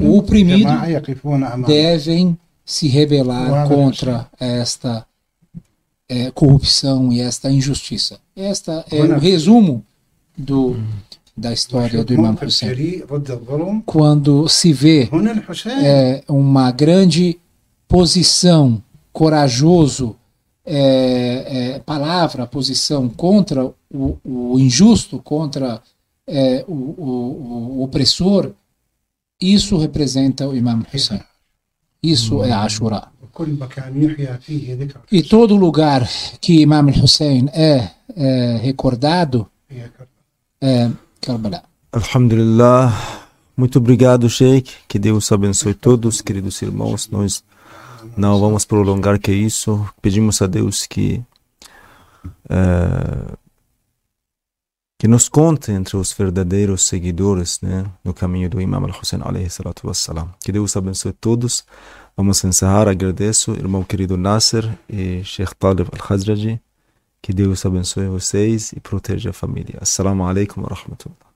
o oprimido devem se rebelar contra esta corrupção e esta injustiça. Esta é o resumo da história do Imam Hussein. Quando se vê uma grande posição, corajoso, posição contra o injusto, contra o opressor, isso representa o Imam Hussein. Isso é Ashura. E todo lugar que Imam Hussein é recordado é Karbala. Alhamdulillah. Muito obrigado, Sheikh. Que Deus abençoe todos, queridos irmãos. Nós não vamos prolongar que isso. Pedimos a Deus que nos conte entre os verdadeiros seguidores, né, no caminho do Imam al-Hussein alayhi salatu wassalam. Que Deus abençoe todos. Vamos encerrar. Agradeço, irmão querido Nasser e Sheikh Talib al-Khazraji. Que Deus abençoe vocês e proteja a família. Assalamu alaikum wa rahmatullah.